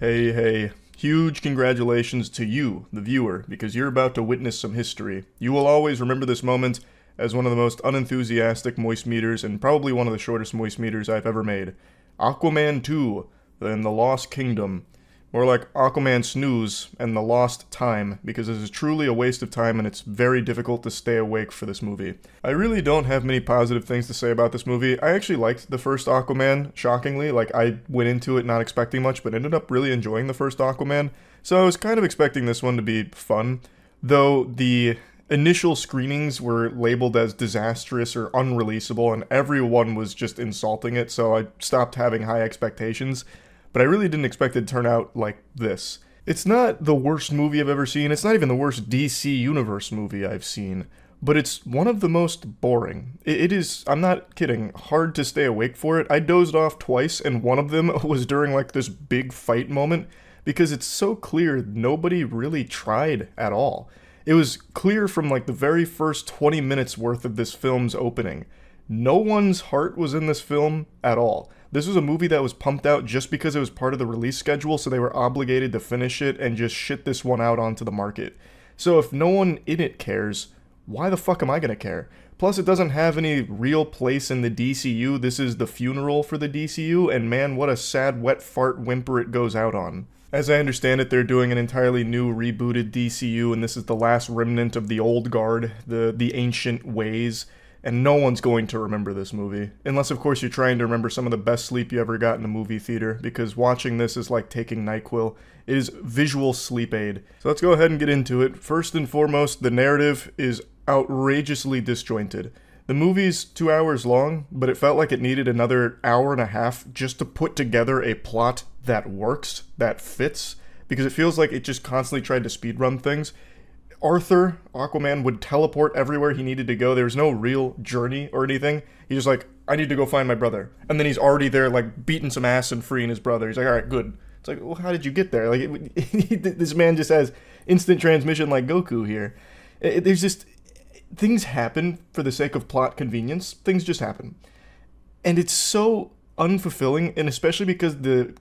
Hey, hey. Huge congratulations to you, the viewer, because you're about to witness some history. You will always remember this moment as one of the most unenthusiastic moist meters and probably one of the shortest moist meters I've ever made. Aquaman 2 and the Lost Kingdom. More like Aquaman Snooze and the Lost Time, because this is truly a waste of time and it's very difficult to stay awake for this movie. I really don't have many positive things to say about this movie. I actually liked the first Aquaman, shockingly. Like, I went into it not expecting much, but ended up really enjoying the first Aquaman. So I was kind of expecting this one to be fun, though the initial screenings were labeled as disastrous or unreleasable, and everyone was just insulting it, so I stopped having high expectations. But I really didn't expect it to turn out like this. It's not the worst movie I've ever seen, it's not even the worst DC Universe movie I've seen, but it's one of the most boring. It is, I'm not kidding, hard to stay awake for it. I dozed off twice, and one of them was during like this big fight moment, because it's so clear nobody really tried at all. It was clear from like the very first 20 minutes worth of this film's opening. No one's heart was in this film at all. This was a movie that was pumped out just because it was part of the release schedule, so they were obligated to finish it and just shit this one out onto the market. So if no one in it cares, why the fuck am I gonna care? Plus, it doesn't have any real place in the DCU. This is the funeral for the DCU, and man, what a sad wet fart whimper it goes out on. As I understand it, they're doing an entirely new rebooted DCU, and this is the last remnant of the old guard, the ancient ways. And no one's going to remember this movie. Unless, of course, you're trying to remember some of the best sleep you ever got in a movie theater, because watching this is like taking NyQuil. It is visual sleep aid. So let's go ahead and get into it. First and foremost, the narrative is outrageously disjointed. The movie's 2 hours long, but it felt like it needed another hour and a half just to put together a plot that works, that fits, because it feels like it just constantly tried to speedrun things. Arthur, Aquaman, would teleport everywhere he needed to go. There was no real journey or anything. He's just like, I need to go find my brother. And then he's already there, like, beating some ass and freeing his brother. He's like, alright, good. It's like, well, how did you get there? Like, this man just has instant transmission like Goku here. There's just, things happen for the sake of plot convenience. Things just happen. And it's so unfulfilling, and especially because the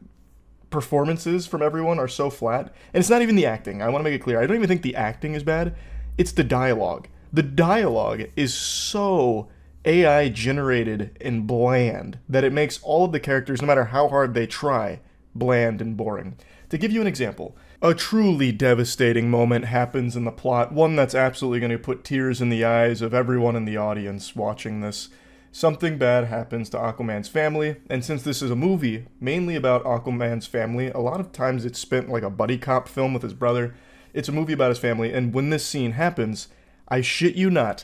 performances from everyone are so flat. And it's not even the acting. I want to make it clear. I don't even think the acting is bad. It's the dialogue. The dialogue is so AI generated and bland that it makes all of the characters, no matter how hard they try, bland and boring. To give you an example, a truly devastating moment happens in the plot, one that's absolutely going to put tears in the eyes of everyone in the audience watching this. Something bad happens to Aquaman's family, and since this is a movie mainly about Aquaman's family, a lot of times it's spent like a buddy cop film with his brother. It's a movie about his family, and when this scene happens, I shit you not,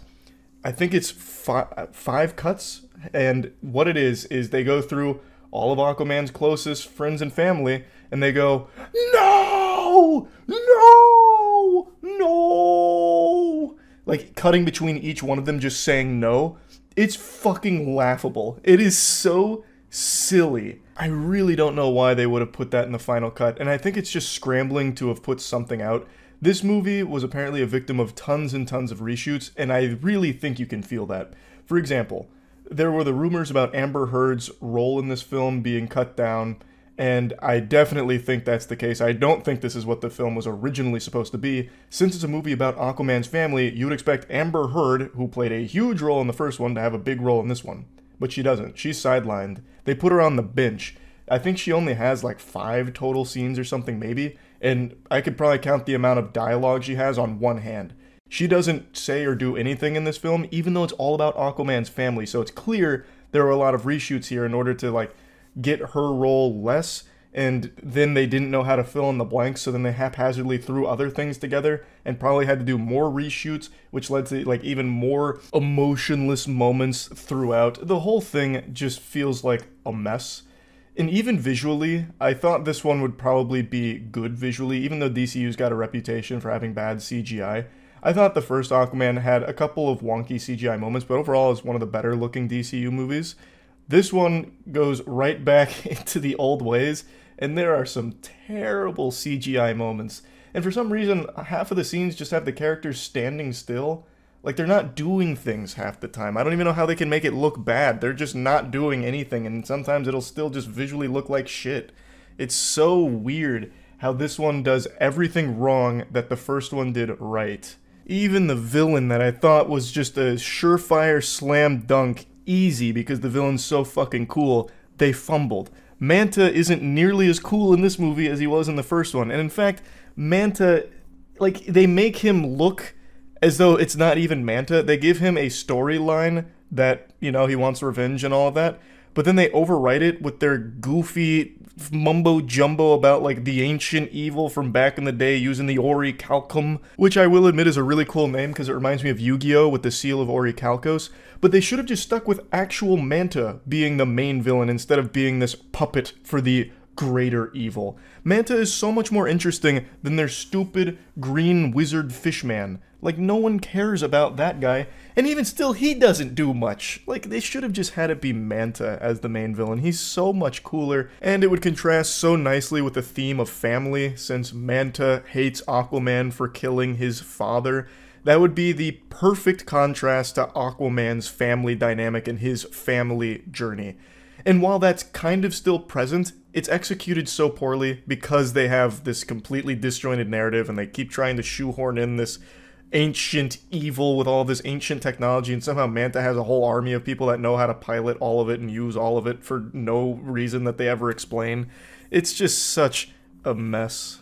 I think it's five cuts, and what it is they go through all of Aquaman's closest friends and family, and they go, no! No! No! Like, cutting between each one of them just saying no. It's fucking laughable. It is so silly. I really don't know why they would have put that in the final cut, and I think it's just scrambling to have put something out. This movie was apparently a victim of tons and tons of reshoots, and I really think you can feel that. For example, there were the rumors about Amber Heard's role in this film being cut down, and I definitely think that's the case. I don't think this is what the film was originally supposed to be. Since it's a movie about Aquaman's family, you would expect Amber Heard, who played a huge role in the first one, to have a big role in this one. But she doesn't. She's sidelined. They put her on the bench. I think she only has like 5 total scenes or something maybe, and I could probably count the amount of dialogue she has on one hand. She doesn't say or do anything in this film, even though it's all about Aquaman's family, so it's clear there were a lot of reshoots here in order to like get her role less, and then they didn't know how to fill in the blanks, so then they haphazardly threw other things together and probably had to do more reshoots, which led to like even more emotionless moments throughout. The whole thing just feels like a mess. And even visually, I thought this one would probably be good visually, even though DCU's got a reputation for having bad CGI. I thought the first Aquaman had a couple of wonky CGI moments, but overall is one of the better looking DCU movies. This one goes right back into the old ways, and there are some terrible CGI moments. And for some reason, half of the scenes just have the characters standing still. Like, they're not doing things half the time. I don't even know how they can make it look bad. They're just not doing anything, and sometimes it'll still just visually look like shit. It's so weird how this one does everything wrong that the first one did right. Even the villain that I thought was just a surefire slam dunk easy because the villain's so fucking cool, they fumbled. Manta isn't nearly as cool in this movie as he was in the first one. And in fact, Manta, like, they make him look as though it's not even Manta. They give him a storyline that, you know, he wants revenge and all of that. But then they overwrite it with their goofy mumbo-jumbo about, like, the ancient evil from back in the day using the Orichalcum, which I will admit is a really cool name because it reminds me of Yu-Gi-Oh! With the seal of Orichalcos. But they should have just stuck with actual Manta being the main villain instead of being this puppet for the greater evil. Manta is so much more interesting than their stupid green wizard fishman. Like, no one cares about that guy, and even still, he doesn't do much. Like, they should have just had it be Manta as the main villain. He's so much cooler, and it would contrast so nicely with the theme of family, since Manta hates Aquaman for killing his father. That would be the perfect contrast to Aquaman's family dynamic and his family journey. And while that's kind of still present, it's executed so poorly because they have this completely disjointed narrative and they keep trying to shoehorn in this ancient evil with all this ancient technology, and somehow Manta has a whole army of people that know how to pilot all of it and use all of it for no reason that they ever explain. It's just such a mess.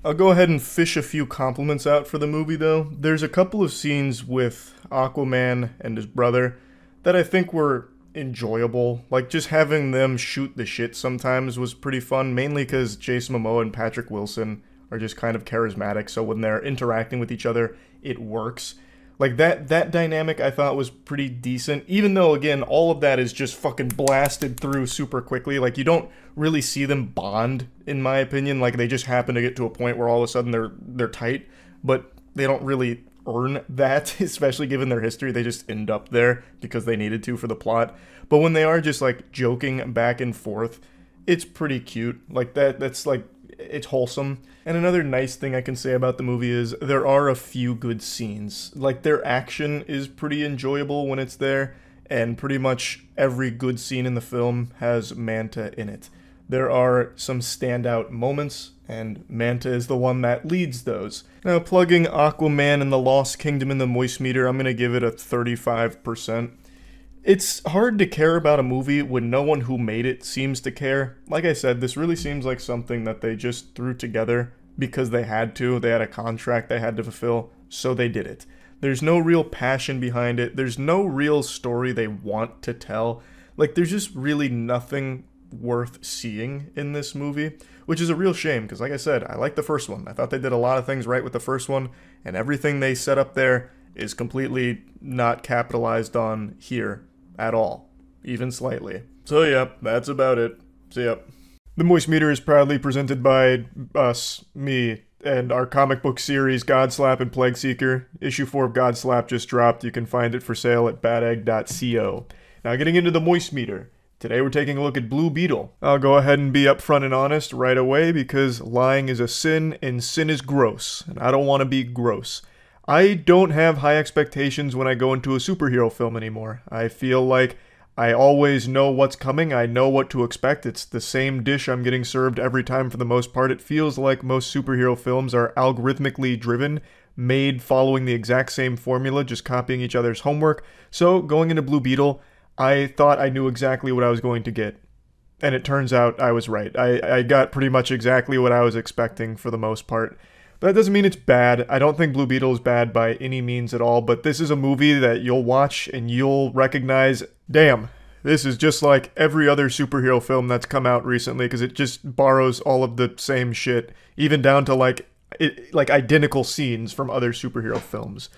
I'll go ahead and fish a few compliments out for the movie, though. There's a couple of scenes with Aquaman and his brother that I think were enjoyable. Like, just having them shoot the shit sometimes was pretty fun, mainly because Jason Momoa and Patrick Wilson are just kind of charismatic, so when they're interacting with each other, it works. Like, that dynamic I thought was pretty decent, even though, again, all of that is just fucking blasted through super quickly. Like, you don't really see them bond, in my opinion. Like, they just happen to get to a point where all of a sudden they're tight, but they don't really earn that, especially given their history. They just end up there because they needed to for the plot. But when they are just, like, joking back and forth, it's pretty cute. Like, that's, like, it's wholesome. And another nice thing I can say about the movie is there are a few good scenes. Like, their action is pretty enjoyable when it's there, and pretty much every good scene in the film has Manta in it. There are some standout moments, and Manta is the one that leads those. Now, plugging Aquaman and the Lost Kingdom in the Moist Meter, I'm gonna give it a 35%. It's hard to care about a movie when no one who made it seems to care. Like I said, this really seems like something that they just threw together because they had to. They had a contract they had to fulfill, so they did it. There's no real passion behind it. There's no real story they want to tell. Like, there's just really nothing worth seeing in this movie, which is a real shame because, like I said, I like the first one. I thought they did a lot of things right with the first one, and everything they set up there is completely not capitalized on here at all, even slightly. So yeah, that's about it. See ya. The Moist Meter is proudly presented by us, me, and our comic book series Godslap and Plague Seeker. Issue 4 of Godslap just dropped. You can find it for sale at badegg.co. Now, getting into the Moist Meter. Today we're taking a look at Blue Beetle. I'll go ahead and be upfront and honest right away because lying is a sin and sin is gross, and I don't want to be gross. I don't have high expectations when I go into a superhero film anymore. I feel like I always know what's coming, I know what to expect. It's the same dish I'm getting served every time for the most part. It feels like most superhero films are algorithmically driven, made following the exact same formula, just copying each other's homework. So, going into Blue Beetle, I thought I knew exactly what I was going to get. And it turns out I was right. I got pretty much exactly what I was expecting for the most part. But that doesn't mean it's bad. I don't think Blue Beetle is bad by any means at all, but this is a movie that you'll watch and you'll recognize, damn, this is just like every other superhero film that's come out recently, because it just borrows all of the same shit, even down to like identical scenes from other superhero films.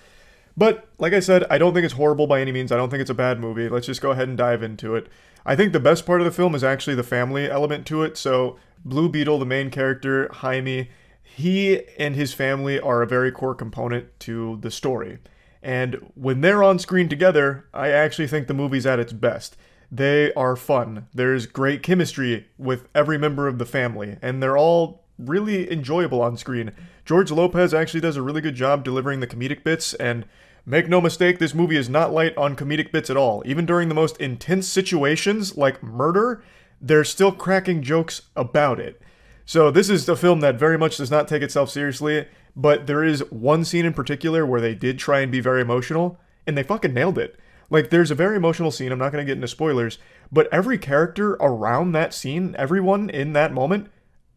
But, like I said, I don't think it's horrible by any means. I don't think it's a bad movie. Let's just go ahead and dive into it. I think the best part of the film is actually the family element to it. So, Blue Beetle, the main character, Jaime, he and his family are a very core component to the story. And when they're on screen together, I actually think the movie's at its best. They are fun. There's great chemistry with every member of the family, and they're all really enjoyable on screen. George Lopez actually does a really good job delivering the comedic bits, and make no mistake, this movie is not light on comedic bits at all. Even during the most intense situations, like murder, they're still cracking jokes about it. So this is a film that very much does not take itself seriously, but there is one scene in particular where they did try and be very emotional, and they fucking nailed it. Like, there's a very emotional scene, I'm not going to get into spoilers, but every character around that scene, everyone in that moment,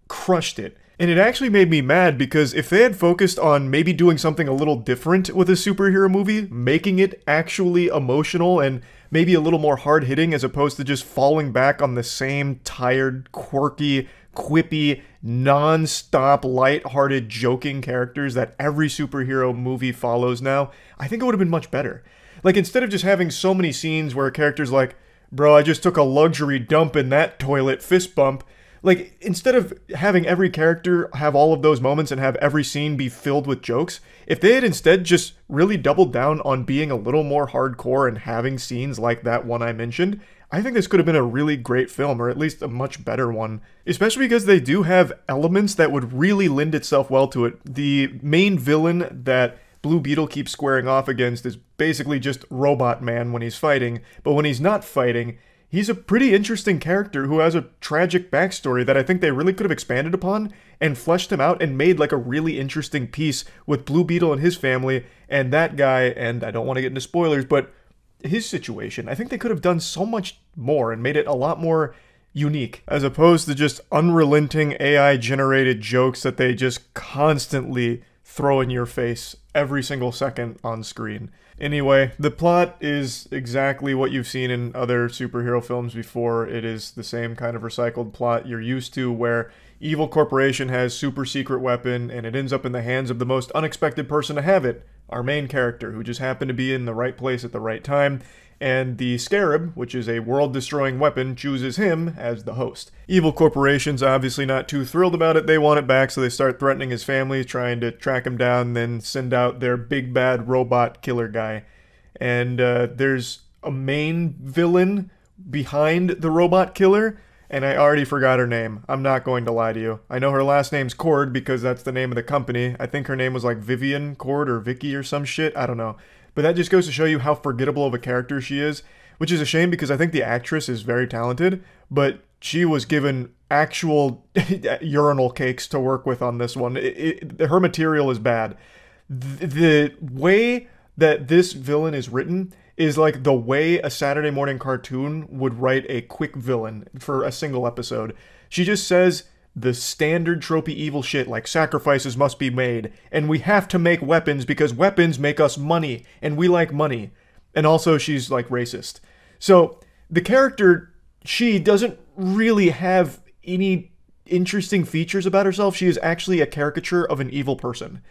crushed it. And it actually made me mad because if they had focused on maybe doing something a little different with a superhero movie, making it actually emotional and maybe a little more hard-hitting as opposed to just falling back on the same tired, quirky, quippy, non-stop, light-hearted, joking characters that every superhero movie follows now, I think it would have been much better. Like, instead of just having so many scenes where a character's like, bro, I just took a luxury dump in that toilet, fist bump. Like, instead of having every character have all of those moments and have every scene be filled with jokes, if they had instead just really doubled down on being a little more hardcore and having scenes like that one I mentioned, I think this could have been a really great film, or at least a much better one. Especially because they do have elements that would really lend itself well to it. The main villain that Blue Beetle keeps squaring off against is basically just Robot Man when he's fighting, but when he's not fighting, he's a pretty interesting character who has a tragic backstory that I think they really could have expanded upon and fleshed him out and made like a really interesting piece with Blue Beetle and his family and that guy, and I don't want to get into spoilers, but his situation. I think they could have done so much more and made it a lot more unique, as opposed to just unrelenting AI-generated jokes that they just constantly throw in your face every single second on screen. Anyway, the plot is exactly what you've seen in other superhero films before. It is the same kind of recycled plot you're used to, where evil corporation has super secret weapon and it ends up in the hands of the most unexpected person to have it, our main character, who just happened to be in the right place at the right time. And the Scarab, which is a world-destroying weapon, chooses him as the host. Evil corporation's obviously not too thrilled about it. They want it back, so they start threatening his family, trying to track him down, then send out their big bad robot killer guy. And there's a main villain behind the robot killer, and I already forgot her name. I'm not going to lie to you. I know her last name's Cord because that's the name of the company. I think her name was like Vivian Cord or Vicky or some shit. I don't know. But that just goes to show you how forgettable of a character she is, which is a shame because I think the actress is very talented, but she was given actual urinal cakes to work with on this one. Her material is bad. The way that this villain is written is like the way a Saturday morning cartoon would write a quick villain for a single episode. She just says the standard tropey evil shit like sacrifices must be made, and we have to make weapons because weapons make us money, and we like money. And also she's like racist. So the character, she doesn't really have any interesting features about herself. She is actually a caricature of an evil person.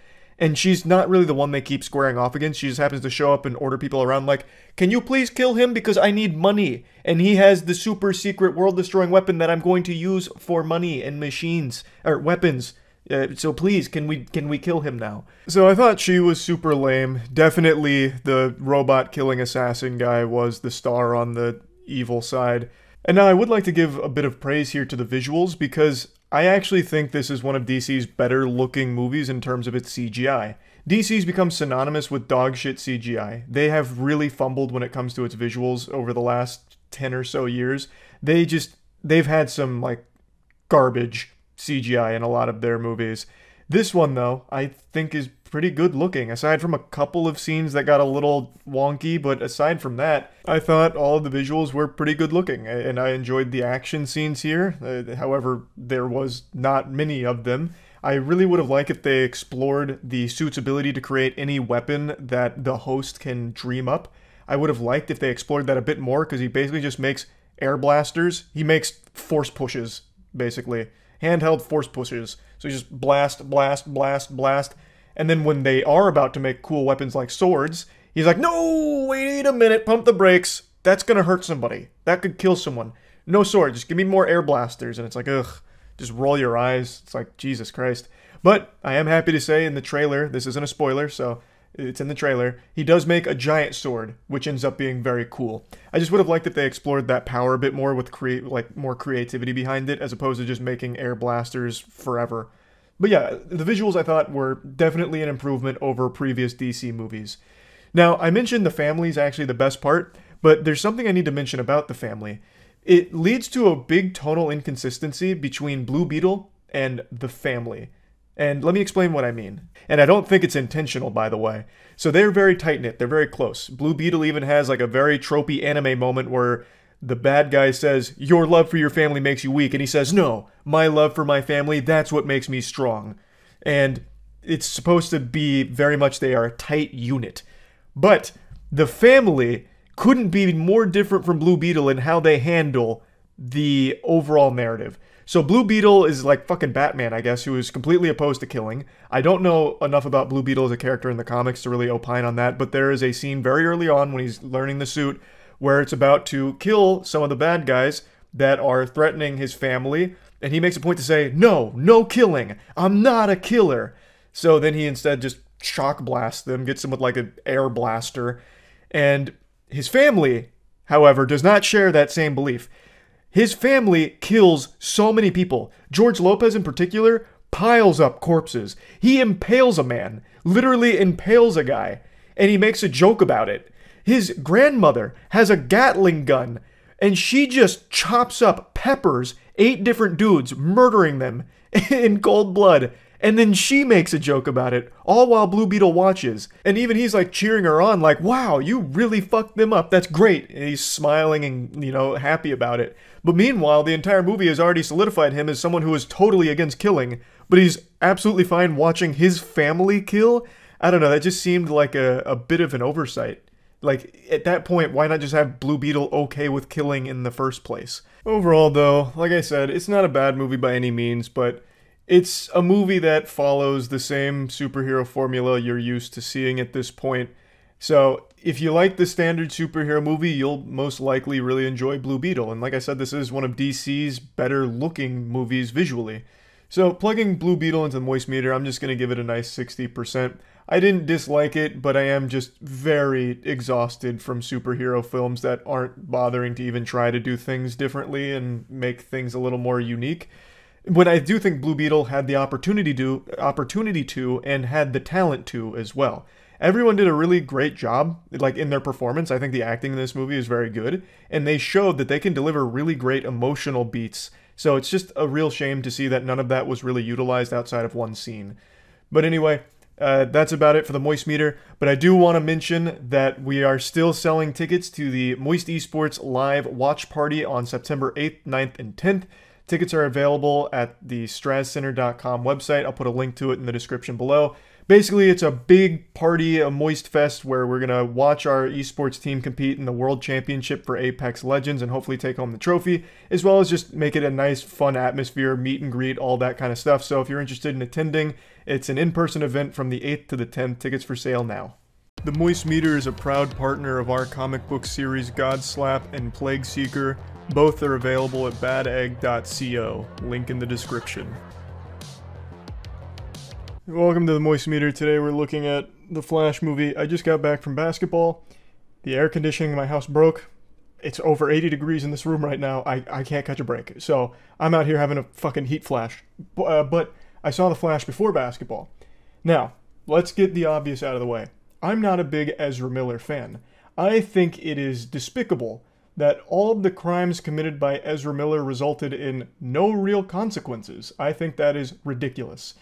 And she's not really the one they keep squaring off against. She just happens to show up and order people around like, can you please kill him because I need money? And he has the super secret world-destroying weapon that I'm going to use for money and machines, or weapons. So please, can we kill him now? So I thought she was super lame. Definitely the robot-killing assassin guy was the star on the evil side. And now I would like to give a bit of praise here to the visuals because I actually think this is one of DC's better looking movies in terms of its CGI. DC's become synonymous with dog shit CGI. They have really fumbled when it comes to its visuals over the last 10 or so years. They've had some like garbage CGI in a lot of their movies. This one though, I think is pretty good looking, aside from a couple of scenes that got a little wonky, but aside from that, I thought all of the visuals were pretty good looking, and I enjoyed the action scenes here. However, there was not many of them. I really would have liked if they explored the suit's ability to create any weapon that the host can dream up. I would have liked if they explored that a bit more, because he basically just makes air blasters. He makes force pushes, basically. Handheld force pushes. So you just blast, blast, blast, blast. And then when they are about to make cool weapons like swords, he's like, no, wait a minute, pump the brakes. That's gonna hurt somebody. That could kill someone. No sword, just give me more air blasters. And it's like, ugh, just roll your eyes. It's like, Jesus Christ. But I am happy to say in the trailer, this isn't a spoiler, so it's in the trailer, he does make a giant sword, which ends up being very cool. I just would have liked if they explored that power a bit more with more creativity behind it, as opposed to just making air blasters forever. But yeah, the visuals I thought were definitely an improvement over previous DC movies. Now, I mentioned the family is actually the best part, but there's something I need to mention about the family. It leads to a big tonal inconsistency between Blue Beetle and the family. And let me explain what I mean. And I don't think it's intentional, by the way. So they're very tight-knit. They're very close. Blue Beetle even has like a very tropey anime moment where the bad guy says, "Your love for your family makes you weak." And he says, "No, my love for my family, that's what makes me strong." And it's supposed to be very much they are a tight unit. But the family couldn't be more different from Blue Beetle in how they handle the overall narrative. So Blue Beetle is like fucking Batman, I guess, who is completely opposed to killing. I don't know enough about Blue Beetle as a character in the comics to really opine on that, but there is a scene very early on when he's learning the suit where it's about to kill some of the bad guys that are threatening his family, and he makes a point to say, "No, no killing. I'm not a killer." So then he instead just shock blasts them, gets them with like an air blaster, and his family, however, does not share that same belief. His family kills so many people. George Lopez in particular piles up corpses. He impales a man, literally impales a guy, and he makes a joke about it. His grandmother has a Gatling gun, and she just chops up, peppers 8 different dudes, murdering them in cold blood. And then she makes a joke about it, all while Blue Beetle watches. And even he's like cheering her on, like, "Wow, you really fucked them up. That's great." And he's smiling and, you know, happy about it. But meanwhile, the entire movie has already solidified him as someone who is totally against killing, but he's absolutely fine watching his family kill. I don't know, that just seemed like a bit of an oversight. Like, at that point, why not just have Blue Beetle okay with killing in the first place? Overall, though, like I said, it's not a bad movie by any means, but it's a movie that follows the same superhero formula you're used to seeing at this point. So, if you like the standard superhero movie, you'll most likely really enjoy Blue Beetle. And like I said, this is one of DC's better looking movies visually. So, plugging Blue Beetle into the Moist Meter, I'm just going to give it a nice 60%. I didn't dislike it, but I am just very exhausted from superhero films that aren't bothering to even try to do things differently and make things a little more unique. When I do think Blue Beetle had the opportunity to, and had the talent to as well. Everyone did a really great job, like, in their performance. I think the acting in this movie is very good, and they showed that they can deliver really great emotional beats. So it's just a real shame to see that none of that was really utilized outside of one scene. But anyway, that's about it for the Moist Meter. But I do want to mention that we are still selling tickets to the Moist Esports live watch party on September 8th, 9th, and 10th. Tickets are available at the strazcenter.com website. I'll put a link to it in the description below. Basically, it's a big party, a Moist Fest, where we're going to watch our esports team compete in the World Championship for Apex Legends and hopefully take home the trophy, as well as just make it a nice, fun atmosphere, meet and greet, all that kind of stuff. So if you're interested in attending, it's an in-person event from the 8th to the 10th. Tickets for sale now. The Moist Meter is a proud partner of our comic book series Godslap and Plague Seeker. Both are available at badegg.co. Link in the description. Welcome to the Moist Meter. Today we're looking at the Flash movie. I just got back from basketball. The air conditioning in my house broke. It's over 80 degrees in this room right now. I can't catch a break. So I'm out here having a fucking heat flash. But I saw the Flash before basketball. Now, let's get the obvious out of the way. I'm not a big Ezra Miller fan. I think it is despicable that all of the crimes committed by Ezra Miller resulted in no real consequences. I think that is ridiculous.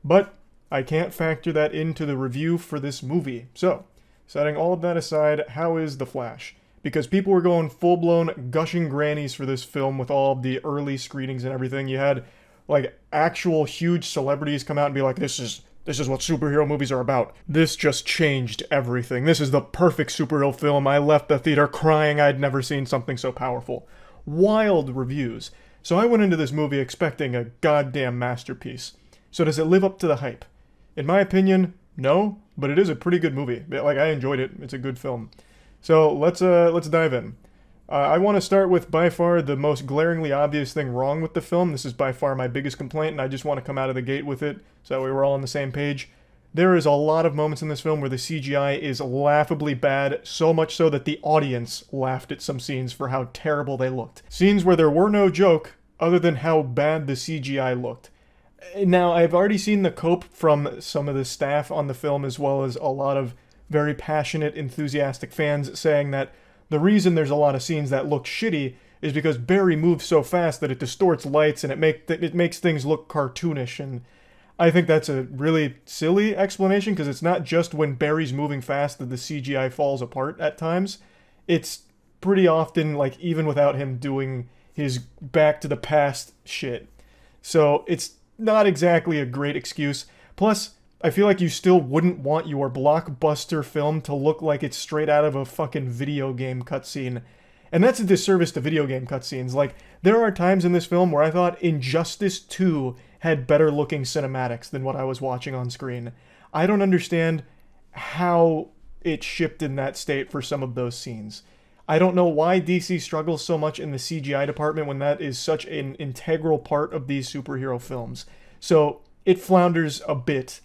But I can't factor that into the review for this movie. So, setting all of that aside, how is The Flash? Because people were going full-blown gushing grannies for this film with all of the early screenings and everything. You had, like, actual huge celebrities come out and be like, this is what superhero movies are about. This just changed everything. This is the perfect superhero film. I left the theater crying I'd never seen something so powerful. Wild reviews. So I went into this movie expecting a goddamn masterpiece. So does it live up to the hype? In my opinion, no, but it is a pretty good movie. Like, I enjoyed it. It's a good film. So let's dive in. I want to start with by far the most glaringly obvious thing wrong with the film. This is by far my biggest complaint, and I just want to come out of the gate with it so that way we're all on the same page. There is a lot of moments in this film where the CGI is laughably bad, so much so that the audience laughed at some scenes for how terrible they looked. Scenes where there were no joke other than how bad the CGI looked. Now, I've already seen the cope from some of the staff on the film, as well as a lot of very passionate, enthusiastic fans saying that the reason there's a lot of scenes that look shitty is because Barry moves so fast that it distorts lights and it makes things look cartoonish. And I think that's a really silly explanation, because it's not just when Barry's moving fast that the CGI falls apart at times. It's pretty often, like, even without him doing his back to the past shit. So it's not exactly a great excuse. Plus, I feel like you still wouldn't want your blockbuster film to look like it's straight out of a fucking video game cutscene. And that's a disservice to video game cutscenes. Like, there are times in this film where I thought Injustice 2 had better looking cinematics than what I was watching on screen. I don't understand how it shipped in that state for some of those scenes. I don't know why DC struggles so much in the CGI department when that is such an integral part of these superhero films. So it flounders a bit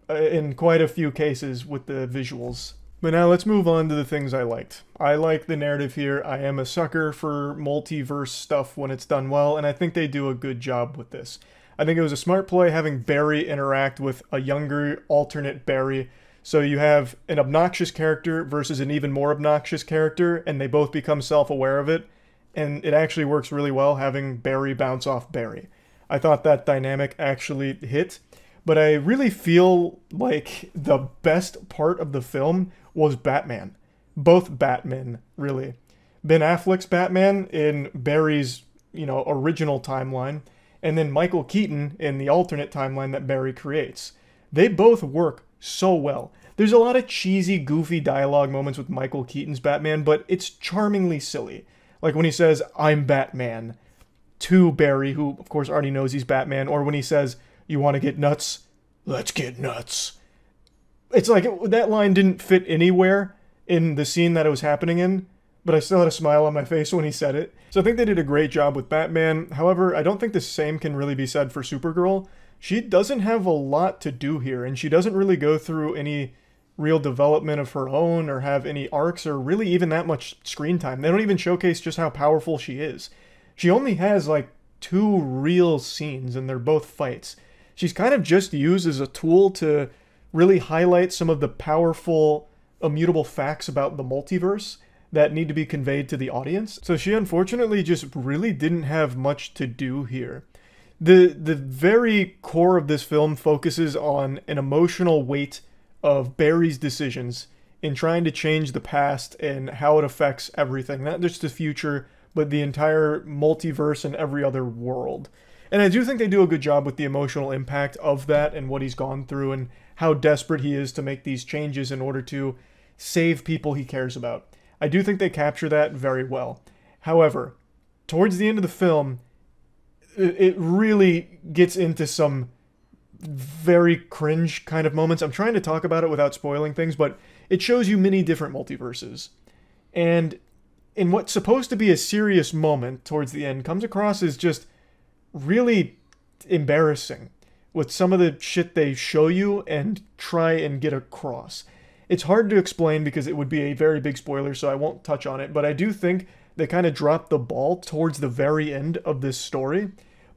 in quite a few cases with the visuals. But now let's move on to the things I liked. I like the narrative here. I am a sucker for multiverse stuff when it's done well, and I think they do a good job with this. I think it was a smart play having Barry interact with a younger alternate Barry. So you have an obnoxious character versus an even more obnoxious character, and they both become self-aware of it. And it actually works really well having Barry bounce off Barry. I thought that dynamic actually hit. But I really feel like the best part of the film was Batman. Both Batmen, really. Ben Affleck's Batman in Barry's, original timeline, and then Michael Keaton in the alternate timeline that Barry creates. They both work so well. There's a lot of cheesy, goofy dialogue moments with Michael Keaton's Batman, but it's charmingly silly. Like when he says, "I'm Batman," to Barry, who of course already knows he's Batman, or when he says, "You want to get nuts? Let's get nuts." It's like, that line didn't fit anywhere in the scene that it was happening in, but I still had a smile on my face when he said it. So I think they did a great job with Batman. However, I don't think the same can really be said for Supergirl. She doesn't have a lot to do here, and she doesn't really go through any real development of her own or have any arcs or really even that much screen time. They don't even showcase just how powerful she is. She only has like 2 real scenes, and they're both fights. She's kind of just used as a tool to really highlight some of the powerful, immutable facts about the multiverse that need to be conveyed to the audience. So she unfortunately just really didn't have much to do here. The very core of this film focuses on an emotional weight of Barry's decisions in trying to change the past and how it affects everything. Not just the future, but the entire multiverse and every other world. And I do think they do a good job with the emotional impact of that and what he's gone through and how desperate he is to make these changes in order to save people he cares about. I do think they capture that very well. However, towards the end of the film, it really gets into some very cringe kind of moments. I'm trying to talk about it without spoiling things, but it shows you many different multiverses. And in what's supposed to be a serious moment towards the end, comes across as just really embarrassing with some of the shit they show you and try and get across. It's hard to explain because it would be a very big spoiler, so I won't touch on it, but I do think they kind of dropped the ball towards the very end of this story.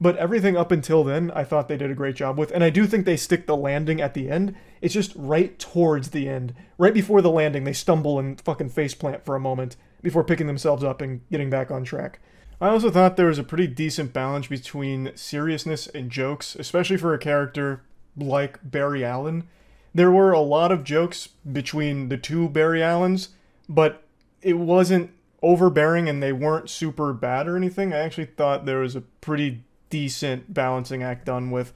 But everything up until then, I thought they did a great job with, and I do think they stick the landing at the end. It's just right towards the end. Right before the landing, they stumble and fucking faceplant for a moment before picking themselves up and getting back on track. I also thought there was a pretty decent balance between seriousness and jokes, especially for a character like Barry Allen. There were a lot of jokes between the 2 Barry Allens, but it wasn't overbearing and they weren't super bad or anything. I actually thought there was a pretty decent balancing act done with,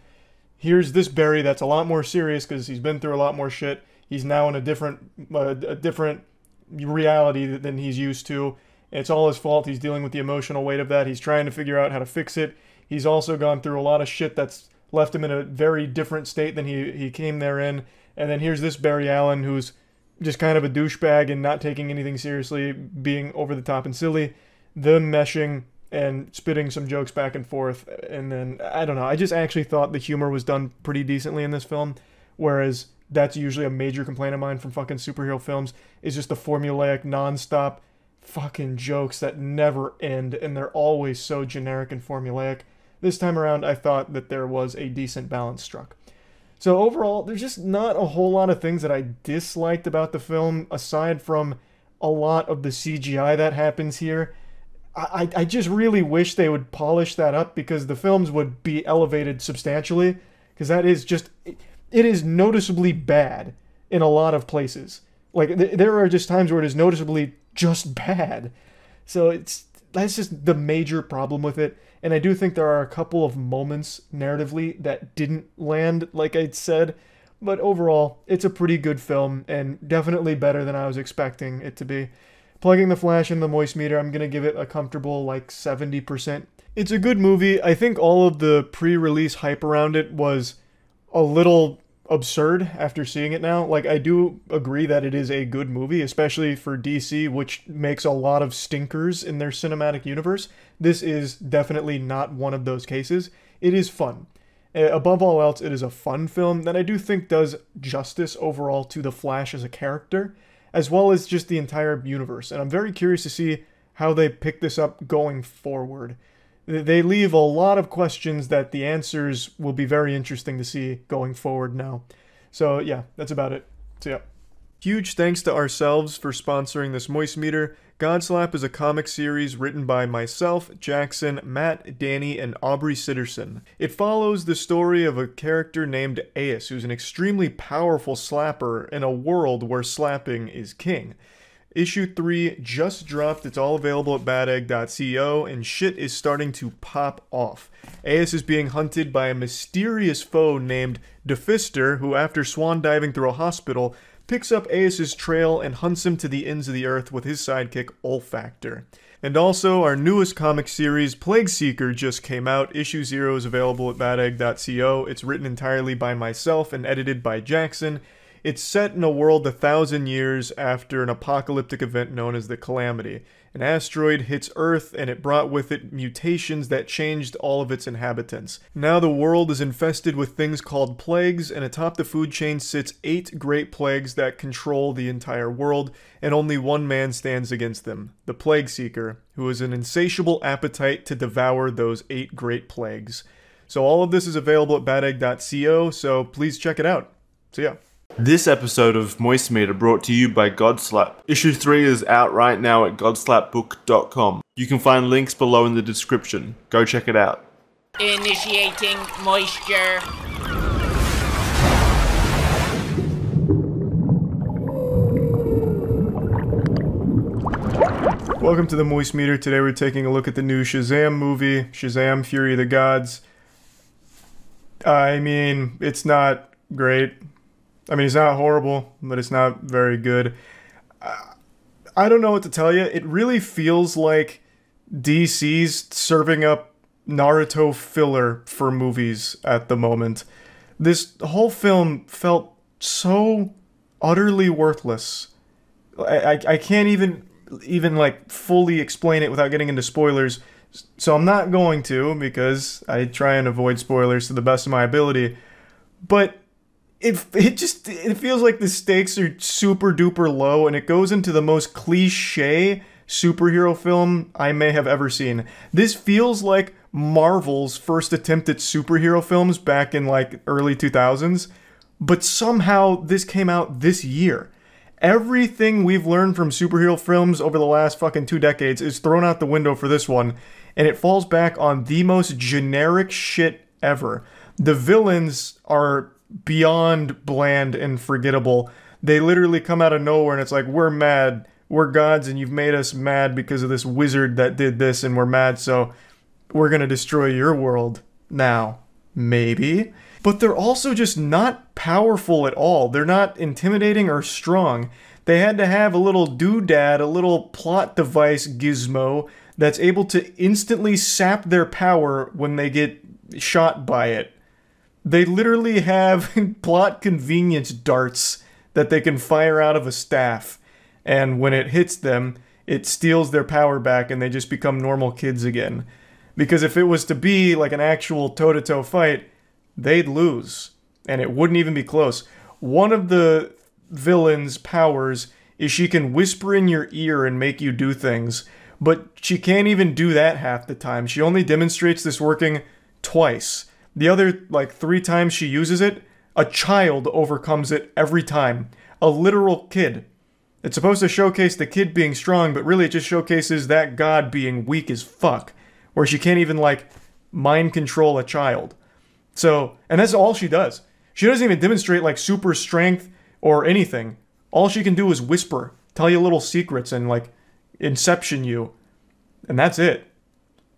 here's this Barry that's a lot more serious because he's been through a lot more shit. He's now in a different reality than he's used to. It's all his fault. He's dealing with the emotional weight of that. He's trying to figure out how to fix it. He's also gone through a lot of shit that's left him in a very different state than he came there in. And then here's this Barry Allen who's just kind of a douchebag and not taking anything seriously, being over the top and silly. Them meshing and spitting some jokes back and forth. And then, I don't know, I just actually thought the humor was done pretty decently in this film, whereas that's usually a major complaint of mine from fucking superhero films, is just the formulaic, non-stop fucking jokes that never end, and they're always so generic and formulaic. This time around, I thought that there was a decent balance struck. So overall, there's just not a whole lot of things that I disliked about the film, aside from a lot of the CGI that happens here. I just really wish they would polish that up, because the films would be elevated substantially, because that is just, it is noticeably bad in a lot of places. Like, there are just times where it is noticeably just bad. So that's just the major problem with it. And I do think there are a couple of moments narratively that didn't land, like I said. But overall, it's a pretty good film, and definitely better than I was expecting it to be. Plugging the Flash in the Moist Meter, I'm going to give it a comfortable, like, 70%. It's a good movie. I think all of the pre-release hype around it was a little absurd after seeing it now. Like, I do agree that it is a good movie, especially for DC, which makes a lot of stinkers in their cinematic universe. This is definitely not one of those cases. It is fun. Above all else, it is a fun film that I do think does justice overall to the Flash as a character, as well as just the entire universe. And I'm very curious to see how they pick this up going forward. They leave a lot of questions that the answers will be very interesting to see going forward now. So yeah, that's about it. So yeah. Huge thanks to ourselves for sponsoring this Moist Meter. Godslap is a comic series written by myself, Jackson, Matt, Danny, and Aubrey Sitterson. It follows the story of a character named Ace, who's an extremely powerful slapper in a world where slapping is king. Issue 3 just dropped. It's all available at badegg.co, and shit is starting to pop off. Ace is being hunted by a mysterious foe named Defister, who, after swan diving through a hospital, picks up Ace's trail and hunts him to the ends of the earth with his sidekick Olfactor. And also, our newest comic series, Plague Seeker, just came out. Issue 0 is available at badegg.co. It's written entirely by myself and edited by Jackson. It's set in a world 1,000 years after an apocalyptic event known as the Calamity. An asteroid hits Earth, and it brought with it mutations that changed all of its inhabitants. Now the world is infested with things called plagues, and atop the food chain sits 8 great plagues that control the entire world, and only one man stands against them, the Plague Seeker, who has an insatiable appetite to devour those 8 great plagues. So all of this is available at badegg.co, so please check it out. So yeah. This episode of Moist Meter brought to you by Godslap. Issue 3 is out right now at godslapbook.com. You can find links below in the description. Go check it out. Initiating moisture. Welcome to the Moist Meter. Today we're taking a look at the new Shazam movie, Shazam! Fury of the Gods. I mean, it's not great. I mean, it's not horrible, but it's not very good. I don't know what to tell you. It really feels like DC's serving up Naruto filler for movies at the moment. This whole film felt so utterly worthless. I can't even like fully explain it without getting into spoilers, so I'm not going to, because I try and avoid spoilers to the best of my ability. But it feels like the stakes are super duper low, and it goes into the most cliche superhero film I may have ever seen. This feels like Marvel's first attempt at superhero films back in like early 2000s, but somehow this came out this year. Everything we've learned from superhero films over the last fucking 2 decades is thrown out the window for this one, and it falls back on the most generic shit ever. The villains are beyond bland and forgettable. They literally come out of nowhere and it's like, we're mad, we're gods, and you've made us mad because of this wizard that did this, and we're mad, so we're gonna destroy your world now. Maybe. But they're also just not powerful at all. They're not intimidating or strong. They had to have a little doodad, a little plot device gizmo that's able to instantly sap their power when they get shot by it. They literally have plot convenience darts that they can fire out of a staff, and when it hits them, it steals their power back and they just become normal kids again. Because if it was to be like an actual toe-to-toe fight, they'd lose, and it wouldn't even be close. One of the villain's powers is she can whisper in your ear and make you do things, but she can't even do that half the time. She only demonstrates this working twice. The other, like, 3 times she uses it, a child overcomes it every time. A literal kid. It's supposed to showcase the kid being strong, but really it just showcases that god being weak as fuck. Where she can't even, like, mind control a child. So, and that's all she does. She doesn't even demonstrate, like, super strength or anything. All she can do is whisper, tell you little secrets, and, like, inception you. And that's it.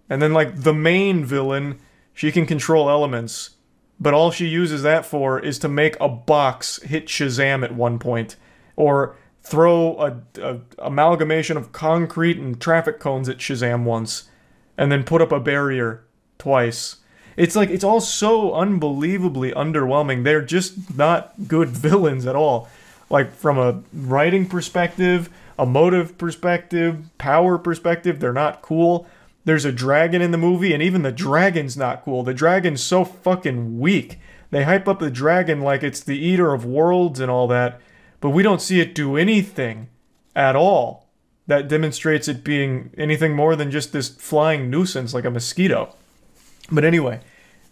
And then, like, the main villain, she can control elements. But all she uses that for is to make a box hit Shazam at one point. Or throw a amalgamation of concrete and traffic cones at Shazam once. And then put up a barrier twice. It's like, it's all so unbelievably underwhelming. They're just not good villains at all. Like, from a writing perspective, a motive perspective, power perspective, they're not cool. There's a dragon in the movie, and even the dragon's not cool. The dragon's so fucking weak. They hype up the dragon like it's the eater of worlds and all that, but we don't see it do anything at all that demonstrates it being anything more than just this flying nuisance like a mosquito. But anyway,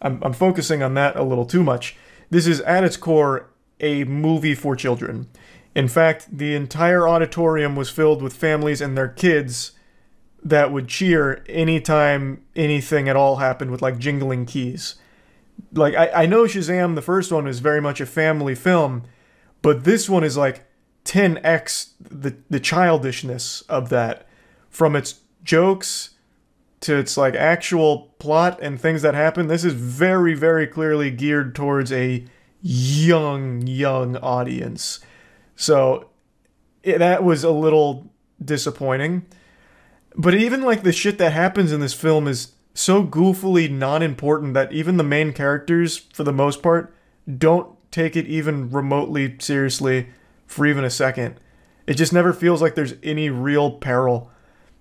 I'm focusing on that a little too much. This is, at its core, a movie for children. In fact, the entire auditorium was filled with families and their kids that would cheer anytime anything at all happened with, like, jingling keys. Like, I know Shazam, the first one, is very much a family film, but this one is, like, 10x the childishness of that. From its jokes to its, like, actual plot and things that happen, this is very, very clearly geared towards a young audience. So, that was a little disappointing. But even, like, the shit that happens in this film is so goofily non-important that even the main characters, for the most part, don't take it even remotely seriously for even a second. It just never feels like there's any real peril.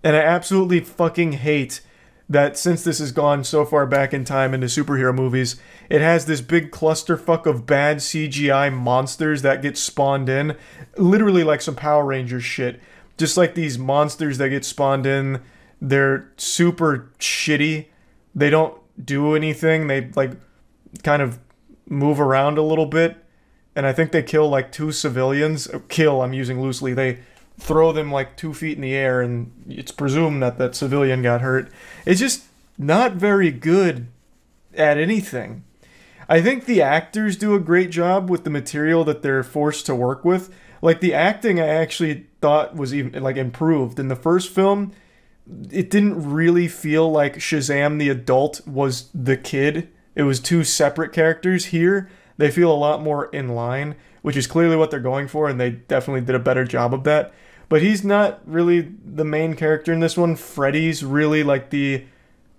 And I absolutely fucking hate that since this has gone so far back in time into superhero movies, it has this big clusterfuck of bad CGI monsters that get spawned in. Literally like some Power Rangers shit. Just like these monsters that get spawned in, they're super shitty. They don't do anything. They, like, kind of move around a little bit. And I think they kill, like, 2 civilians. Kill, I'm using loosely. They throw them, like, 2 feet in the air, and it's presumed that that civilian got hurt. It's just not very good at anything. I think the actors do a great job with the material that they're forced to work with. Like, the acting I actually thought was even, like, improved. In the first film, it didn't really feel like Shazam the adult was the kid. It was 2 separate characters. Here, they feel a lot more in line, which is clearly what they're going for, and they definitely did a better job of that. But he's not really the main character in this one. Freddy's really, like, the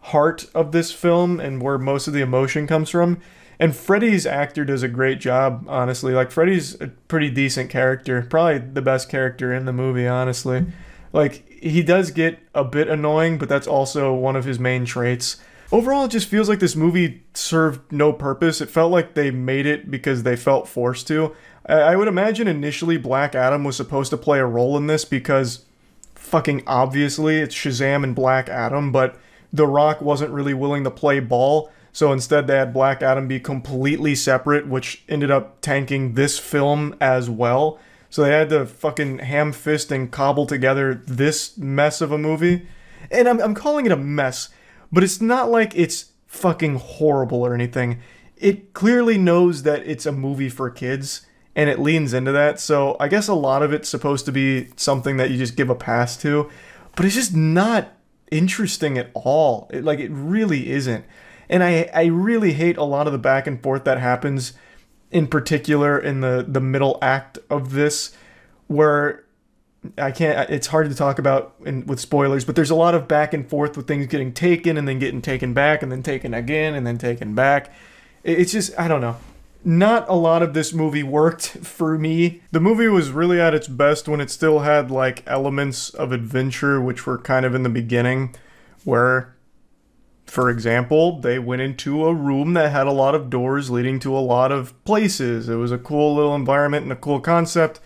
heart of this film and where most of the emotion comes from. And Freddy's actor does a great job, honestly. Like, Freddy's a pretty decent character. Probably the best character in the movie, honestly. Like, he does get a bit annoying, but that's also one of his main traits. Overall, it just feels like this movie served no purpose. It felt like they made it because they felt forced to. I would imagine initially Black Adam was supposed to play a role in this because fucking obviously it's Shazam and Black Adam, but The Rock wasn't really willing to play ball. So instead they had Black Adam be completely separate, which ended up tanking this film as well. So they had to fucking ham-fist and cobble together this mess of a movie. And I'm calling it a mess, but it's not like it's fucking horrible or anything. It clearly knows that it's a movie for kids, and it leans into that. So I guess a lot of it's supposed to be something that you just give a pass to, but it's just not interesting at all. It really isn't. And I really hate a lot of the back and forth that happens, in particular in the middle act of this, where it's hard to talk about with spoilers, but there's a lot of back and forth with things getting taken and then getting taken back and then taken again and then taken back. It's just, I don't know. Not a lot of this movie worked for me. The movie was really at its best when it still had, like, elements of adventure, which were kind of in the beginning, where, for example, they went into a room that had a lot of doors leading to a lot of places. It was a cool little environment and a cool concept